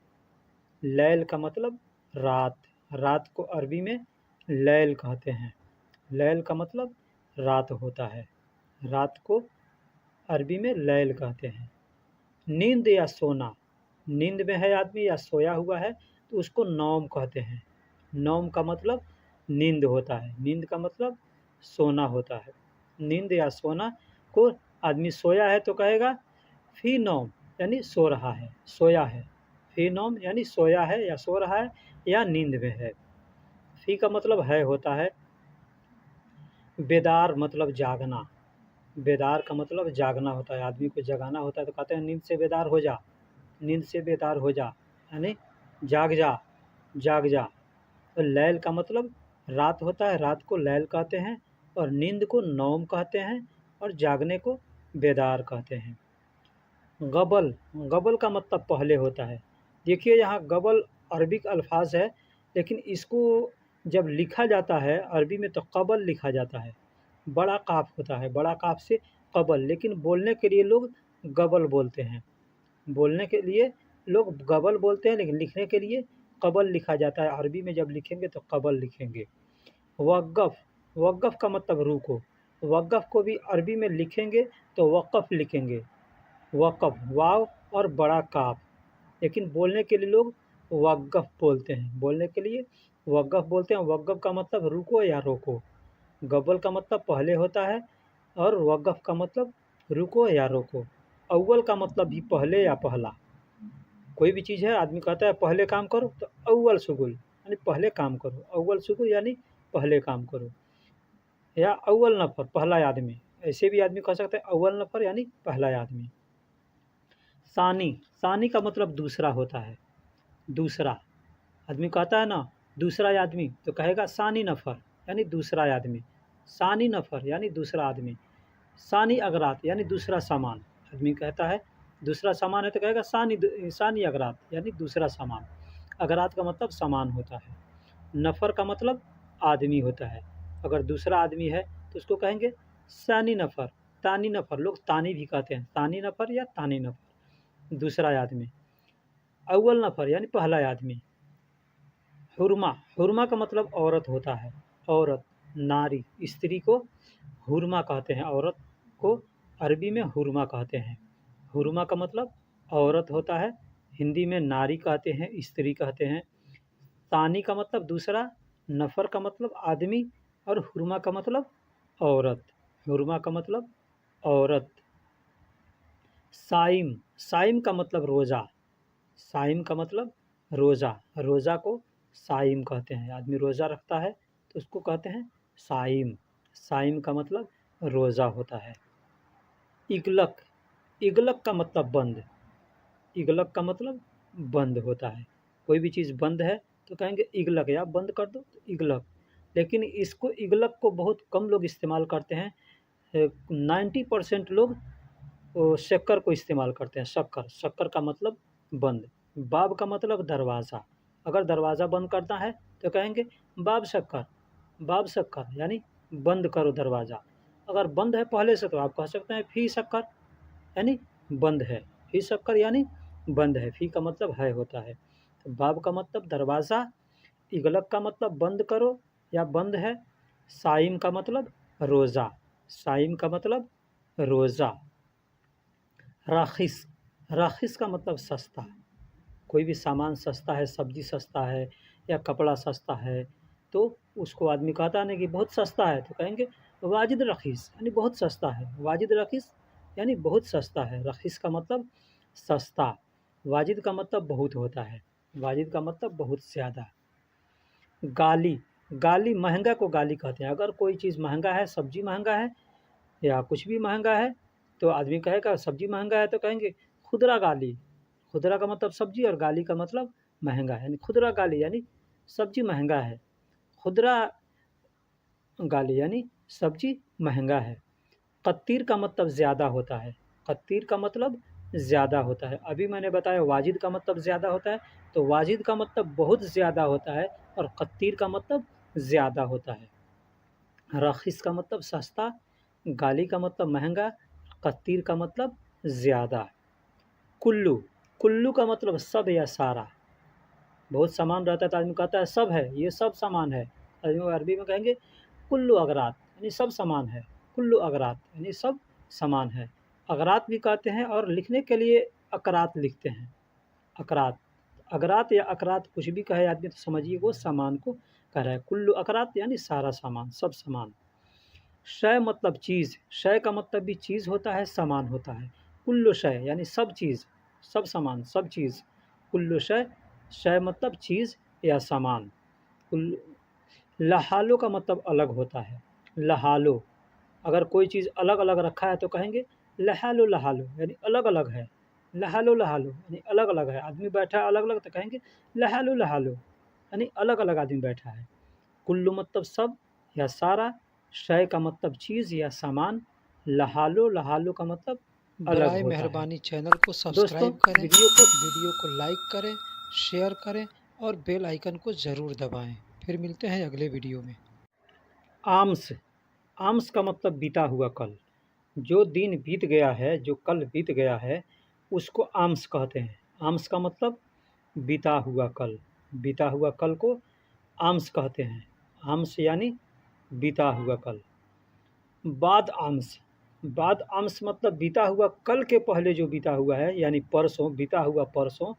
लैल का मतलब रात। रात को अरबी में लैल कहते हैं। लैल का मतलब रात होता है। रात को अरबी में लैल कहते हैं। नींद या सोना, नींद में है आदमी या सोया हुआ है तो उसको नौम कहते हैं। नौम का मतलब नींद होता है। नींद का मतलब सोना होता है। नींद या सोना को आदमी सोया है तो कहेगा फी नौम, यानी सो रहा है, सोया है। फी नौम यानी सोया है या सो रहा है या नींद में है। फी का मतलब है होता है। बेदार मतलब जागना, बेदार का मतलब जागना होता है। आदमी को जगाना होता है तो कहते हैं नींद से बेदार हो जा। नींद से बेदार हो जा, यानी जाग जा, जाग जा। तो लैल का मतलब रात होता है, रात को लैल कहते हैं, और नींद को नौम कहते हैं, और जागने को बेदार कहते हैं। गबल, गबल का मतलब पहले होता है। देखिए यहाँ गबल अरबिक अल्फाज है, लेकिन इसको जब लिखा जाता है अरबी में तो कबल लिखा जाता है, बड़ा काफ होता है, बड़ा काफ से कबल, लेकिन बोलने के लिए लोग गबल बोलते हैं। बोलने के लिए लोग गबल बोलते हैं, लेकिन लिखने के लिए कबल लिखा जाता है। अरबी में जब लिखेंगे तो कबल लिखेंगे। वक़्फ़, वक़्फ़ का मतलब रुको। वक़्फ़ को भी अरबी में लिखेंगे तो वक़्फ़ लिखेंगे। वक़्फ़, वाव और बड़ा काफ, लेकिन बोलने के लिए लोग वक़्फ़ बोलते हैं। बोलने के लिए वक़्फ़ बोलते हैं। वक़्फ़ का मतलब रुको या रोको। गबल का मतलब पहले होता है, और वक़्फ़ का मतलब रुको या रोको। अव्वल का मतलब भी पहले या पहला। कोई भी चीज़ है, आदमी कहता है पहले काम करो तो अव्वल शुगुल, यानी पहले काम करो। अव्वल शुगुल यानी पहले काम करो, या अव्वल नफ़र, पहला आदमी। ऐसे भी आदमी कह सकते हैं अव्वल नफ़र यानी पहला आदमी। सानी, सानी का मतलब दूसरा होता है। दूसरा आदमी कहता है ना दूसरा आदमी, तो कहेगा सानी नफ़र यानी दूसरा आदमी। सानी नफ़र यानी दूसरा आदमी। सानी अगरात यानी दूसरा सामान। आदमी कहता है दूसरा सामान है तो कहेगा सानी अगरात यानी दूसरा सामान। अगरात का मतलब सामान होता है। नफ़र का मतलब आदमी होता है। अगर दूसरा आदमी है तो उसको कहेंगे सानी नफ़र, तानी नफ़र। लोग तानी भी कहते हैं, तानी नफ़र या तानी नफ़र, दूसरा आदमी। अव्वल नफ़र यानी पहला आदमी। हुरमा, हुरमा का मतलब औरत होता है। औरत, नारी, स्त्री को हुरमा कहते हैं। औरत को अरबी में हुरमा कहते हैं। हुरमा का मतलब औरत होता है। हिंदी में नारी कहते हैं, स्त्री कहते हैं। तानी का मतलब दूसरा, नफ़र का मतलब आदमी, और हुरमा का मतलब औरत। हुरमा का मतलब औरत। साइम, साइम का मतलब रोज़ा। साइम का मतलब रोज़ा। रोज़ा को साइम कहते हैं। आदमी रोज़ा रखता है तो उसको कहते हैं साइम। साइम का मतलब रोज़ा होता है। इगलक, इगलक का मतलब बंद। इगलक का मतलब बंद होता है। कोई भी चीज़ बंद है तो कहेंगे इगलक, या बंद कर दो तो इगलक। लेकिन इसको इगलक को बहुत कम लोग इस्तेमाल करते हैं। 90% लोग शक्कर को इस्तेमाल करते हैं। शक्कर, शक्कर का मतलब बंद। बाब का मतलब दरवाज़ा। अगर दरवाज़ा बंद करना है तो कहेंगे बाब शक्कर, बाब शक्कर यानी बंद करो दरवाज़ा। अगर बंद है पहले से तो आप कह सकते हैं फ़ी शक्कर, यानी बंद है। फ़ी शक्कर यानी बंद है। फ़ी का मतलब है होता है। तो बाब का मतलब दरवाज़ा, इगलक का मतलब बंद करो या बंद है, साइम का मतलब रोज़ा। साइम का मतलब रोज़ा। राखिस, राखिस का मतलब सस्ता। कोई भी सामान सस्ता है, सब्ज़ी सस्ता है या कपड़ा सस्ता है, तो उसको आदमी कहता है ना कि बहुत सस्ता है, तो कहेंगे वाजिद रखीस, यानी बहुत सस्ता है। वाजिद रखीस यानी बहुत सस्ता है। रखीस का मतलब सस्ता। वाजिद का मतलब बहुत होता है। वाजिद का मतलब बहुत ज़्यादा। गाली, गाली, महंगा को गाली कहते हैं। अगर कोई चीज़ महंगा है, सब्ज़ी महंगा है या कुछ भी महंगा है, तो आदमी कहेगा सब्ज़ी महंगा है तो कहेंगे खुदरा गाली। खुदरा का मतलब सब्ज़ी और गाली का मतलब महंगा है, यानी खुदरा गाली यानी सब्ज़ी महंगा है। खुदरा गाली यानी सब्ज़ी महंगा है। कत्तीर का मतलब ज़्यादा होता है। कत्तीर का मतलब ज़्यादा होता है। अभी मैंने बताया वाजिद का मतलब ज़्यादा होता है, तो वाजिद का मतलब बहुत ज़्यादा होता है, और कत्तीर का मतलब ज़्यादा होता है। रखीस का मतलब सस्ता, गाली का मतलब महंगा, कत्तीर का मतलब ज़्यादा। कुल्लू, कुल्लू का मतलब सब या सारा। बहुत सामान रहता है तो आदमी कहता है सब है, ये सब सामान है। आदमी अरबी में कहेंगे कुल्लू अगरात, यानी सब सामान है। कुल्लू अगरात यानी सब सामान है। अगरात भी कहते हैं, और लिखने के लिए अकरात लिखते हैं। अकरात, अगरात या अकरात कुछ भी कहे आदमी तो समझिए वो सामान को कह रहा है। कुल्लू अकरात यानी सारा सामान, सब सामान। शय मतलब चीज़। शय का मतलब भी चीज़ होता है, सामान होता है। कुल्लु शय यानी सब चीज़, सब सामान, सब चीज़। कुल्लु शय, शय मतलब चीज़ या सामान। कुल्लु, लहालो का मतलब अलग होता है। लहालो, अगर कोई चीज़ अलग अलग रखा है तो कहेंगे लहालो, लहालो यानी अलग अलग है। लहालो लहालो यानी अलग अलग है, आदमी बैठा है अलग अलग तो कहेंगे लहालो लहालो यानी अलग अलग आदमी बैठा है। कुल्लू मतलब सब या सारा, शय का मतलब चीज़ या सामान, लहालो लहालो का मतलब अलग बराए होता है। मेहरबानी चैनल को दोस्तों सब्सक्राइब करें, वीडियो को वीडियो को लाइक करें, शेयर करें और बेल आइकन को ज़रूर दबाएं। फिर मिलते हैं अगले वीडियो में। आम्स, आम्स का मतलब बीता हुआ कल। जो दिन बीत गया है, जो कल बीत गया है, उसको आम्स कहते हैं। आम्स का मतलब बीता हुआ कल। बीता हुआ कल को आम्स कहते हैं। आम्स यानी बीता हुआ कल। बाद आम्स, बाद आम्स मतलब बीता हुआ कल के पहले जो बीता हुआ है यानी परसों, बीता हुआ परसों,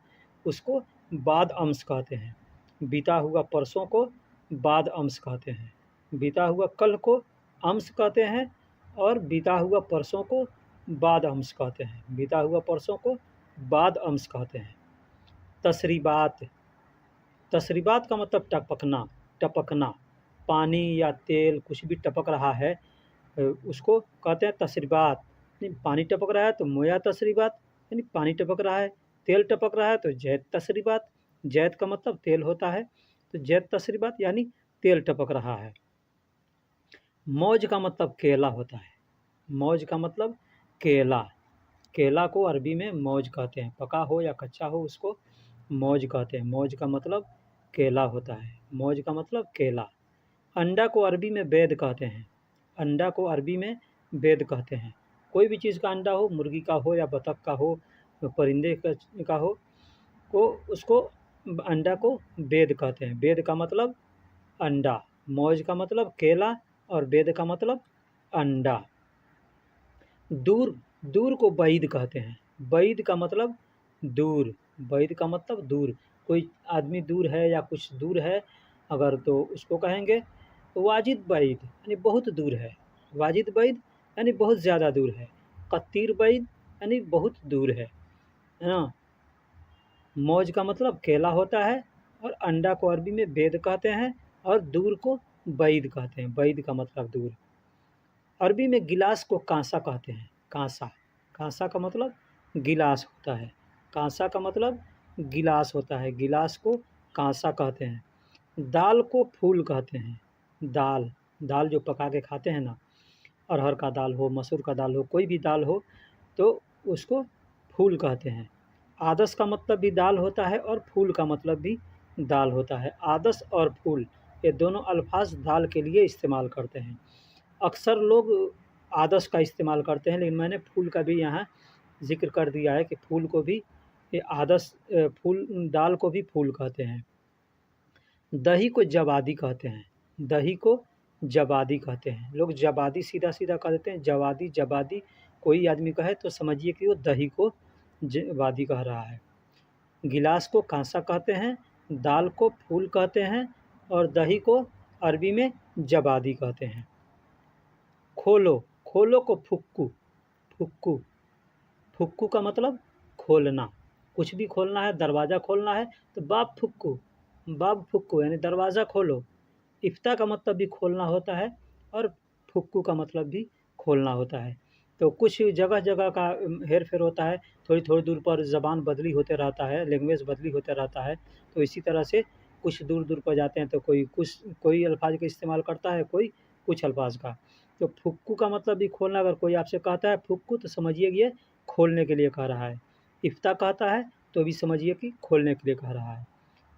उसको बाद अम्स कहते हैं। बीता हुआ परसों को बाद अम्स कहते हैं। बीता हुआ कल को अम्स कहते हैं और बीता हुआ परसों को बाद अम्स कहते हैं। बीता हुआ परसों को बाद अम्स कहते हैं। तसरीबात, तसरीबात का मतलब टपकना, टपकना। पानी या तेल कुछ भी टपक रहा है उसको कहते हैं तसरीबात। नहीं, पानी टपक रहा है तो मोया तसरीबात यानी पानी टपक रहा है। तेल टपक रहा है तो जैत तसरीबात। जैत का मतलब तेल होता है, तो जैत तसरीबात यानी तेल टपक रहा है। मौज का मतलब केला होता है। मौज का मतलब केला। केला को अरबी में मौज कहते हैं। पका हो या कच्चा हो उसको मौज कहते हैं। मौज का मतलब केला होता है। मौज का मतलब केला। अंडा को अरबी में बैद कहते हैं। अंडा को अरबी में बैद कहते हैं। कोई भी चीज़ का अंडा हो, मुर्गी का हो या बतख का हो, परिंदे का हो, को उसको अंडा को बैद कहते हैं। बैद का मतलब अंडा। मौज का मतलब केला और बैद का मतलब अंडा। दूर, दूर को बैद कहते हैं। बैद का मतलब दूर। बैद का मतलब दूर। कोई आदमी दूर है या कुछ दूर है अगर तो उसको कहेंगे वाजिद बैद यानी बहुत दूर है। वाजिद बैद यानी बहुत ज़्यादा दूर है। कत्तीर बैद यानी बहुत दूर है ना। मौज का मतलब केला होता है और अंडा को अरबी में बैद कहते हैं और दूर को बैद कहते हैं। बैद का मतलब दूर। अरबी में गिलास को कांसा कहते हैं। कांसा, कांसा का मतलब गिलास होता है। कांसा का मतलब गिलास होता है। गिलास को कांसा कहते हैं। दाल को फूल कहते हैं। दाल, दाल जो पका के खाते हैं ना, अरहर का दाल हो, मसूर का दाल हो, कोई भी दाल हो तो उसको फूल कहते हैं। आदस का मतलब भी दाल होता है और फूल का मतलब भी दाल होता है। आदस और फूल ये दोनों अल्फाज दाल के लिए इस्तेमाल करते हैं। अक्सर लोग आदस का इस्तेमाल करते हैं, लेकिन मैंने फूल का भी यहाँ ज़िक्र कर दिया है कि फूल को भी ये आदस फूल, दाल को भी फूल कहते हैं। दही को जवादी कहते हैं। दही को जवादी कहते हैं। लोग जवादी सीधा-सीधा कह देते हैं, जवादी, जवादी। कोई आदमी कहे तो समझिए कि वो दही को जवादी कह रहा है। गिलास को कांसा कहते हैं, दाल को फूल कहते हैं और दही को अरबी में जवादी कहते हैं। खोलो, खोलो को फुक्कू, फुक्कू, फुक्कू का मतलब खोलना। कुछ भी खोलना है, दरवाज़ा खोलना है तो बाब फुक्कू, बाब फुक्कू यानी दरवाज़ा खोलो। इफ्ता का मतलब भी खोलना होता है और फुक्कू का मतलब भी खोलना होता है। तो कुछ जगह-जगह का हेर-फेर होता है, थोड़ी-थोड़ी दूर पर ज़बान बदली होते रहता है, लैंग्वेज बदली होते रहता है। तो इसी तरह से कुछ दूर-दूर पर जाते हैं तो कोई अल्फ़ाज का इस्तेमाल करता है, कोई कुछ अल्फ़ाज का। तो फुक्कू का मतलब भी खोलना। अगर कोई आपसे कहता है फुक्कू तो समझिए कि ये खोलने के लिए कह रहा है। इफ्ता कहता है तो भी समझिए कि खोलने के लिए कह रहा है।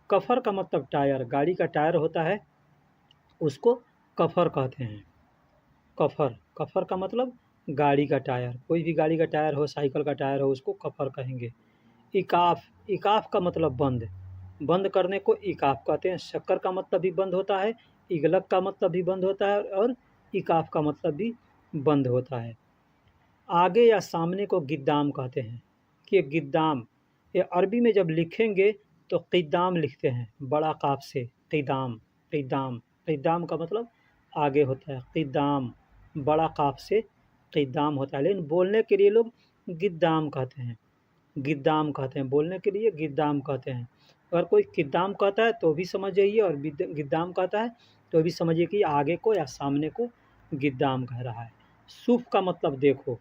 कफ़र का मतलब टायर, गाड़ी का टायर होता है उसको कफ़र कहते हैं। कफ़र, कफ़र का मतलब गाड़ी का टायर। कोई भी गाड़ी का टायर हो, साइकिल का टायर हो उसको कफ़र कहेंगे। इकाफ़, इकाफ़ का मतलब बंद। बंद करने को इकाफ़ कहते हैं। शक्कर का मतलब भी बंद होता है, इगलक का मतलब भी बंद होता है और इकाफ़ का मतलब भी बंद होता है। आगे या सामने को गिद्दाम कहते हैं कि गिद्दाम, ये अरबी में जब लिखेंगे तो क़िद्दाम लिखते हैं बड़ा क़ाफ से। क़िदाम, क़िद्दाम, क़िद्दाम का मतलब आगे होता है। क़िद्दाम बड़ा क़ाफ से क़िद्दाम होता है, लेकिन बोलने के लिए लोग गिद्दाम कहते हैं। गिद्दाम कहते हैं, बोलने के लिए गिद्दाम कहते हैं। अगर कोई क़िद्दाम कहता है तो भी समझ जाइए और गिद्दाम कहता है तो भी समझिए कि आगे को या सामने को गिद्दाम कह रहा है। सूफ़ का मतलब देखो।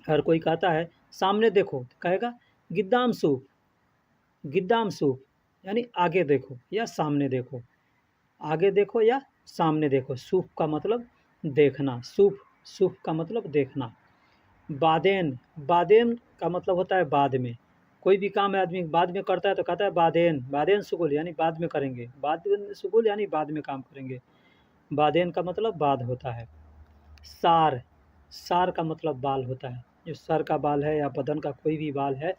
अगर कोई कहता है सामने देखो तो कहेगा गिद्दाम सूफ, गिद्दाम सूफ यानी आगे देखो या सामने देखो, आगे देखो या सामने देखो। सूफ का मतलब देखना, सूफ, सूफ का मतलब देखना। बादेन, बादेन का मतलब होता है बाद में। कोई भी काम है आदमी बाद में करता है तो कहता है बादेन, बादेन शुगुल यानी बाद में करेंगे, बादेन शुगुल यानी बाद में काम करेंगे। बादेन का मतलब बाद होता है। सार, सार का मतलब बाल होता है। जो सर का बाल है या बदन का कोई भी बाल है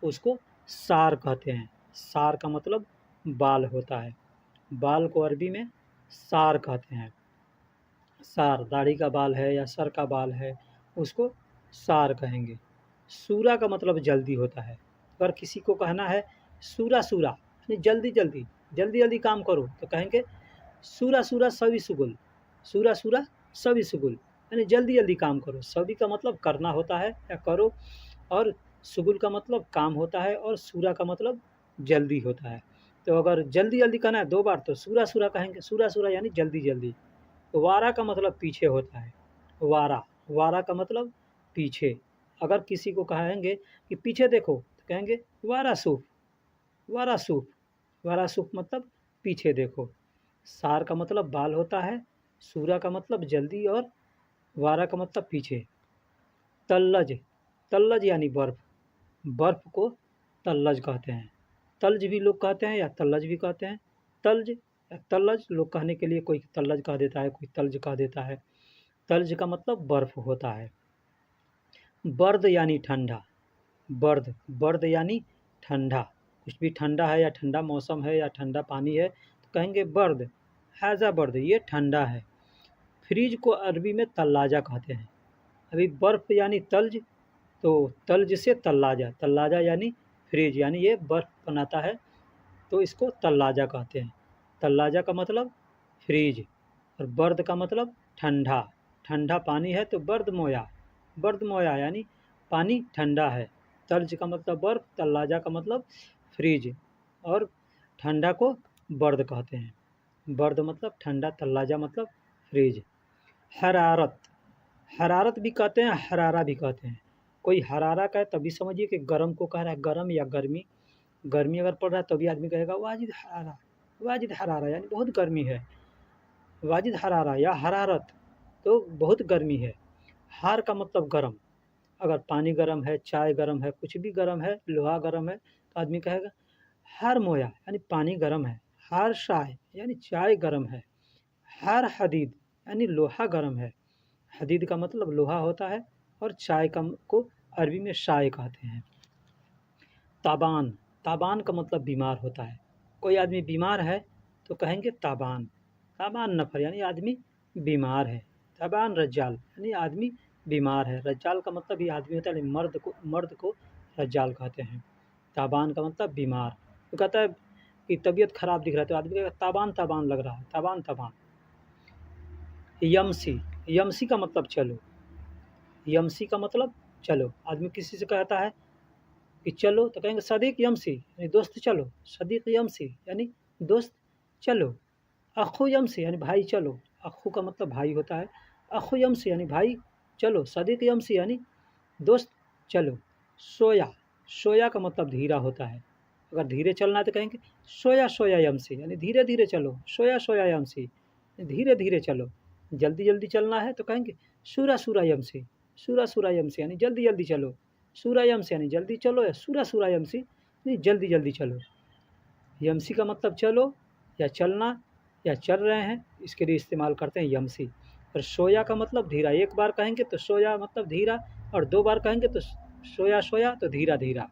उसको सार कहते हैं। सार का मतलब बाल होता है। बाल को अरबी में सार कहते हैं। सार, दाढ़ी का बाल है या सर का बाल है उसको सार कहेंगे। सूरा का मतलब जल्दी होता है। अगर किसी को कहना है सूरा सूरा यानी जल्दी जल्दी, जल्दी जल्दी काम करो तो कहेंगे सूरा सूरा सवी सुगुल, सूरा सूरा सवी सुगुल यानी जल्दी जल्दी काम करो। सवी का मतलब करना होता है या करो, और सुगुल का मतलब काम होता है, और सूरा का मतलब जल्दी होता है। तो अगर जल्दी जल्दी कहना है 2 बार तो सूरा सूरा कहेंगे, सूरा सूरा यानी जल्दी जल्दी। वारा का मतलब पीछे होता है। वारा, वारा का मतलब पीछे। अगर किसी को कहेंगे कि पीछे देखो तो कहेंगे वारा सूफ, वारा सूफ, वारा सूफ मतलब पीछे देखो। सार का मतलब बाल होता है, सूरा का मतलब जल्दी, और वारा का मतलब पीछे। तल्लज, तल्लज यानी बर्फ, बर्फ को तल्लज कहते हैं। तल्ज भी लोग कहते हैं या तल्लज भी कहते हैं। तल्ज या तल्लज लोग कहने के लिए कोई तल्लज कह देता है, कोई तल्ज कह देता है। तल्ज का मतलब बर्फ होता है। बर्द यानी ठंडा, बर्द, बर्द यानी ठंडा। कुछ भी ठंडा है या ठंडा मौसम है या ठंडा पानी है तो कहेंगे बर्द, हैज़ा बर्द, ये ठंडा है। फ्रीज को अरबी में तल्लाजा कहते हैं। अभी बर्फ़ यानी तल्ज, तो तल्ज से तल्लाजा, तल्लाजा यानी फ्रीज यानी ये बर्फ़ बनाता है तो इसको तल्लाजा कहते हैं। तल्लाजा का मतलब फ्रीज, और बर्द का मतलब ठंडा। ठंडा पानी है तो बर्द मोया, बर्द मोया यानी पानी ठंडा है। तल्ज का मतलब बर्फ़, तल्लाजा का मतलब फ्रीज, और ठंडा को बर्द कहते हैं। बर्द मतलब ठंडा, तल्लाजा मतलब फ्रीज। हरारत, हरारत भी कहते हैं, हरारा भी कहते हैं। कोई हरारा का है तभी समझिए कि गर्म को कह रहा है, गर्म या गर्मी। गर्मी अगर पड़ रहा है तभी आदमी कहेगा वाजिद हरारा, वाजिद हरारा यानी बहुत गर्मी है। वाजिद हरारा या हरारत तो बहुत गर्मी है। हार का मतलब गर्म। अगर पानी गर्म है, चाय गर्म है, कुछ भी गर्म है, लोहा गर्म है तो आदमी कहेगा हार मोया यानी पानी गर्म है। हार शाय यानी चाय गर्म है। हार हदीद यानी लोहा गर्म है। हदीद का मतलब लोहा होता है, और चाय का को अरबी में शाय कहते हैं। ताबान, ताबान का मतलब बीमार होता है। कोई आदमी बीमार है तो कहेंगे ताबान, ताबान नफर यानी आदमी बीमार है। ताबान रज्जाल यानी आदमी बीमार है। रज्जाल का मतलब ये आदमी होता है, मर्द को रज्जाल कहते हैं। ताबान का मतलब बीमार। तो कहता है कि तबीयत खराब दिख रहा है तो आदमी कहेगा ताबान ताबान लग रहा है, ताबान ताबान। यमसी, यमसी का मतलब चलो, यमसी का मतलब चलो। आदमी किसी से कहता है कि चलो तो कहेंगे सदीक यमसी यानी दोस्त चलो, सदीक यमसी यानी दोस्त चलो। अखु यमसी यानी भाई चलो, अखु का मतलब भाई होता है। अखु यमसी यानी भाई चलो, सदीक यमसी यानी दोस्त चलो। सोया, सोया का मतलब धीरा होता है। अगर धीरे चलना है तो कहेंगे सोया सोया यमसी यानी धीरे धीरे चलो, सोया सोया यमसी धीरे धीरे चलो। जल्दी जल्दी चलना है तो कहेंगे सूरा सूरा यमसी, सूरा सूरा यमसी यानी जल्दी जल्दी चलो। सूरा यमसी यानी जल्दी चलो, या सूरा सूरा यमसी यानी जल्दी जल्दी चलो। यमसी का मतलब चलो या चलना या चल रहे हैं, इसके लिए इस्तेमाल करते हैं यमसी। और सोया का मतलब धीरा। एक बार कहेंगे तो सोया मतलब धीरा, और 2 बार कहेंगे तो सोया सोया तो धीरा धीरा।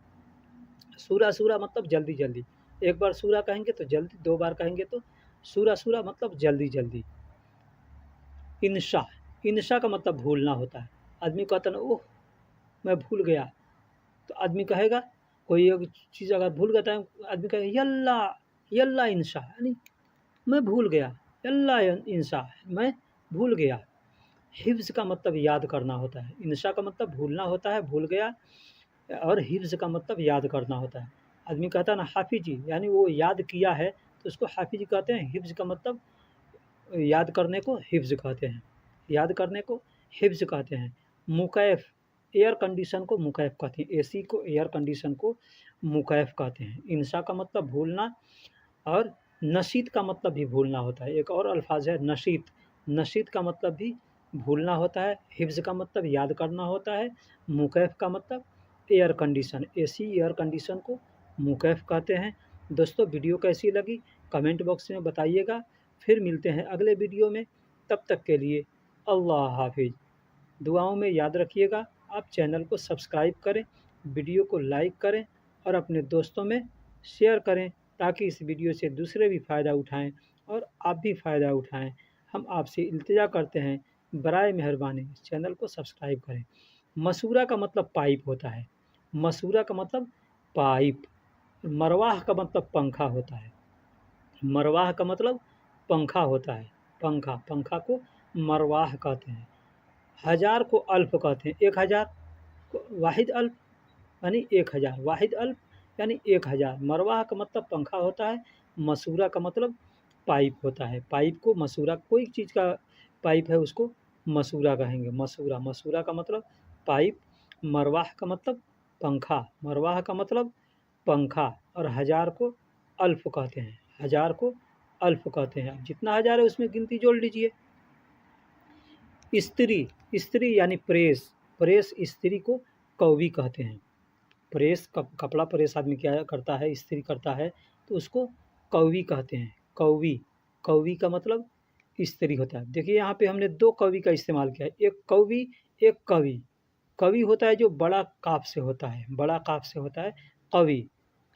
सूरा सूरा मतलब जल्दी जल्दी। एक बार सूरा कहेंगे तो जल्दी, 2 बार कहेंगे तो सूरा सूरा मतलब जल्दी जल्दी। इंशा, इंशा का मतलब भूलना होता है। आदमी कहता है ना ओह मैं भूल गया, तो आदमी कहेगा कोई एक चीज़ अगर भूल गया तो आदमी कहेगा यल्ला, यल्ला इंशा यानी मैं भूल गया, यल्ला इंशा मैं भूल गया। हिफ्ज़ का मतलब याद करना होता है। इंशा का मतलब भूलना होता है, भूल गया, और हिफ्ज़ का मतलब याद करना होता है। आदमी कहता है ना हाफिज़ी यानी वो याद किया है तो उसको हाफिज़ कहते हैं। हिफ्ज़ का मतलब याद करने को हिफ्ज़ कहते हैं, याद करने को हिफ्ज़ कहते हैं। मुकैफ़ एयर कंडीशन को मुकैफ कहते हैं, एसी को एयर कंडीशन को मुकैफ कहते हैं। इंसा का मतलब भूलना और नशीत का मतलब भी भूलना होता है। एक और अल्फाज है नशीत, नशीत का मतलब भी भूलना होता है। हिफ्ज़ का मतलब याद करना होता है। मुकैफ का मतलब air condition, AC air condition को मुकैफ कहते हैं। दोस्तों वीडियो कैसी लगी कमेंट बॉक्स में बताइएगा। फिर मिलते हैं अगले वीडियो में, तब तक के लिए अल्लाह हाफिज़। दुआओं में याद रखिएगा। आप चैनल को सब्सक्राइब करें, वीडियो को लाइक करें और अपने दोस्तों में शेयर करें ताकि इस वीडियो से दूसरे भी फ़ायदा उठाएं और आप भी फ़ायदा उठाएं। हम आपसे इल्तिजा करते हैं बराए मेहरबानी इस चैनल को सब्सक्राइब करें। मसूरा का मतलब पाइप होता है, मसूरा का मतलब पाइप। मरवाह का मतलब पंखा होता है, मरवाह का मतलब पंखा होता है। पंखा, पंखा को मरवाह कहते हैं। हज़ार को अल्फ कहते हैं, 1000 को वाहिद अल्फ यानी 1000, वाहिद अल्फ यानी 1000। मरवाह का मतलब पंखा होता है, मसूरा का मतलब पाइप होता है। पाइप को मसूरा, कोई चीज़ का पाइप है उसको मसूरा कहेंगे। मसूरा, मसूरा का मतलब पाइप, मरवाह का मतलब पंखा, मरवाह का मतलब पंखा और हज़ार को अल्फ कहते हैं, हज़ार को अल्फ कहते हैं। जितना हज़ार है उसमें गिनती जोड़ लीजिए। स्त्री, स्त्री यानी प्रेस, प्रेस स्त्री को कौवी कहते हैं। प्रेस कपड़ा प्रेस आदमी क्या करता है, इस्त्री करता है तो उसको कौवी कहते हैं। कौवी, कौवी का मतलब इस्त्री होता है। देखिए यहाँ पे हमने 2 कौवी का इस्तेमाल किया है, एक कौवी एक कवि। कवि होता है जो बड़ा काफ से होता है, बड़ा काफ से होता है कवि।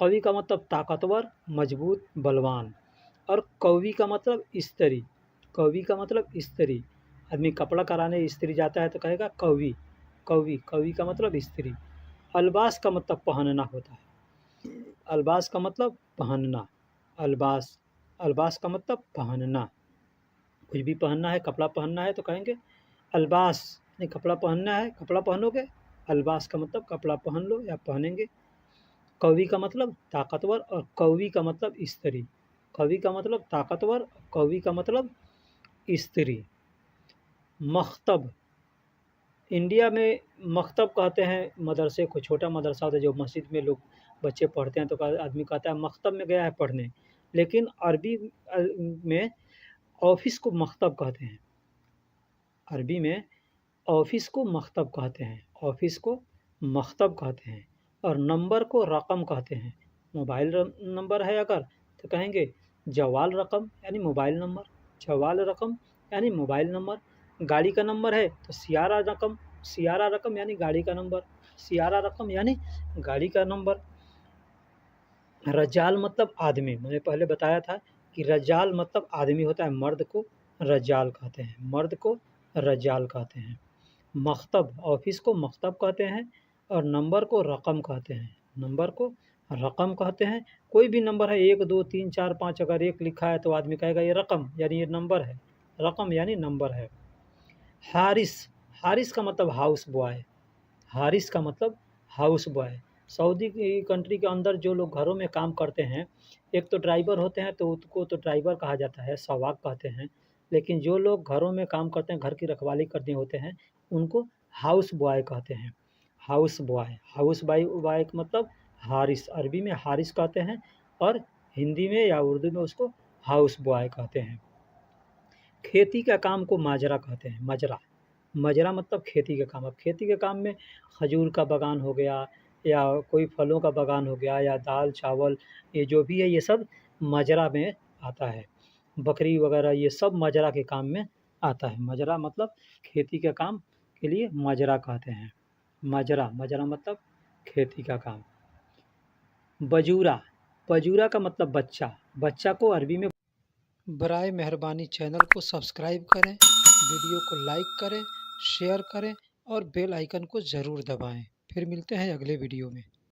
कवि का मतलब ताकतवर, मजबूत, बलवान। और कौवी का मतलब स्त्री, कौवी का मतलब स्त्री। आदमी कपड़ा कराने इस्त्री जाता है तो कहेगा कौवी, कौवी, कौवी का मतलब स्त्री। अल्बास का मतलब पहनना होता है, अल्बास का मतलब पहनना, अल्बास, अल्बास का मतलब पहनना। कुछ भी पहनना है, कपड़ा पहनना है तो कहेंगे अल्बास, नहीं कपड़ा पहनना है, कपड़ा पहनोगे। अल्बास का मतलब कपड़ा पहन लो या पहनेंगे। कवि का मतलब ताकतवर और कौवी का मतलब स्त्री। कवि का मतलब ताकतवर, कौवी का मतलब स्त्री। मख्तब, इंडिया में मकतब कहते हैं मदरसे को, छोटा मदरसा होता है जो मस्जिद में लोग बच्चे पढ़ते हैं तो आदमी कहता है मकतब में गया है पढ़ने। लेकिन अरबी में ऑफिस को मकतब कहते हैं, अरबी में ऑफिस को मकतब कहते हैं, ऑफिस को मकतब कहते हैं। और नंबर को रकम कहते हैं। मोबाइल नंबर है अगर तो कहेंगे जवाल रकम यानी मोबाइल नंबर, जवाल रकम यानी मोबाइल नंबर। गाड़ी का नंबर है तो सियारा रकम, सियारा रकम यानी गाड़ी का नंबर, सियारा रकम यानी गाड़ी का नंबर। रजाल मतलब आदमी, मैंने पहले बताया था कि रजाल मतलब आदमी होता है, मर्द को रजाल कहते हैं, मर्द को रजाल कहते हैं। मकतब, ऑफिस को मकतब कहते हैं और नंबर को रकम कहते हैं, नंबर को रकम कहते हैं। कोई भी नंबर है 1 2 3 4 5 अगर 1 लिखा है तो आदमी कहेगा ये रकम यानी ये नंबर है, रकम यानी नंबर है। हारिस, हारिस का मतलब हाउस बॉय, हारिस का मतलब हाउस बॉय। सऊदी की कंट्री के अंदर जो लोग घरों में काम करते हैं, एक तो ड्राइवर होते हैं तो उसको तो ड्राइवर कहा जाता है, सवाक कहते हैं। लेकिन जो लोग घरों में काम करते हैं, घर की रखवाली करने होते हैं, उनको हाउस बॉय कहते हैं, house boy. House boy boy का मतलब हारिस, अरबी में हारिस कहते हैं और हिंदी में या उर्दू में उसको हाउस बॉय कहते हैं। खेती का काम को माजरा कहते हैं, मजरा, मजरा मतलब खेती का काम। अब खेती के काम में खजूर का बागान हो गया या कोई फलों का बागान हो गया या दाल चावल, ये जो भी है ये सब मजरा में आता है। बकरी वगैरह ये सब मजरा के काम में आता है। मजरा मतलब खेती के काम के लिए मजरा कहते हैं, मजरा, मजरा मतलब खेती का काम। बजूरा, बजूरा का मतलब बच्चा, बच्चा को अरबी में बराए मेहरबानी चैनल को सब्सक्राइब करें, वीडियो को लाइक करें, शेयर करें और बेल आइकन को ज़रूर दबाएं। फिर मिलते हैं अगले वीडियो में।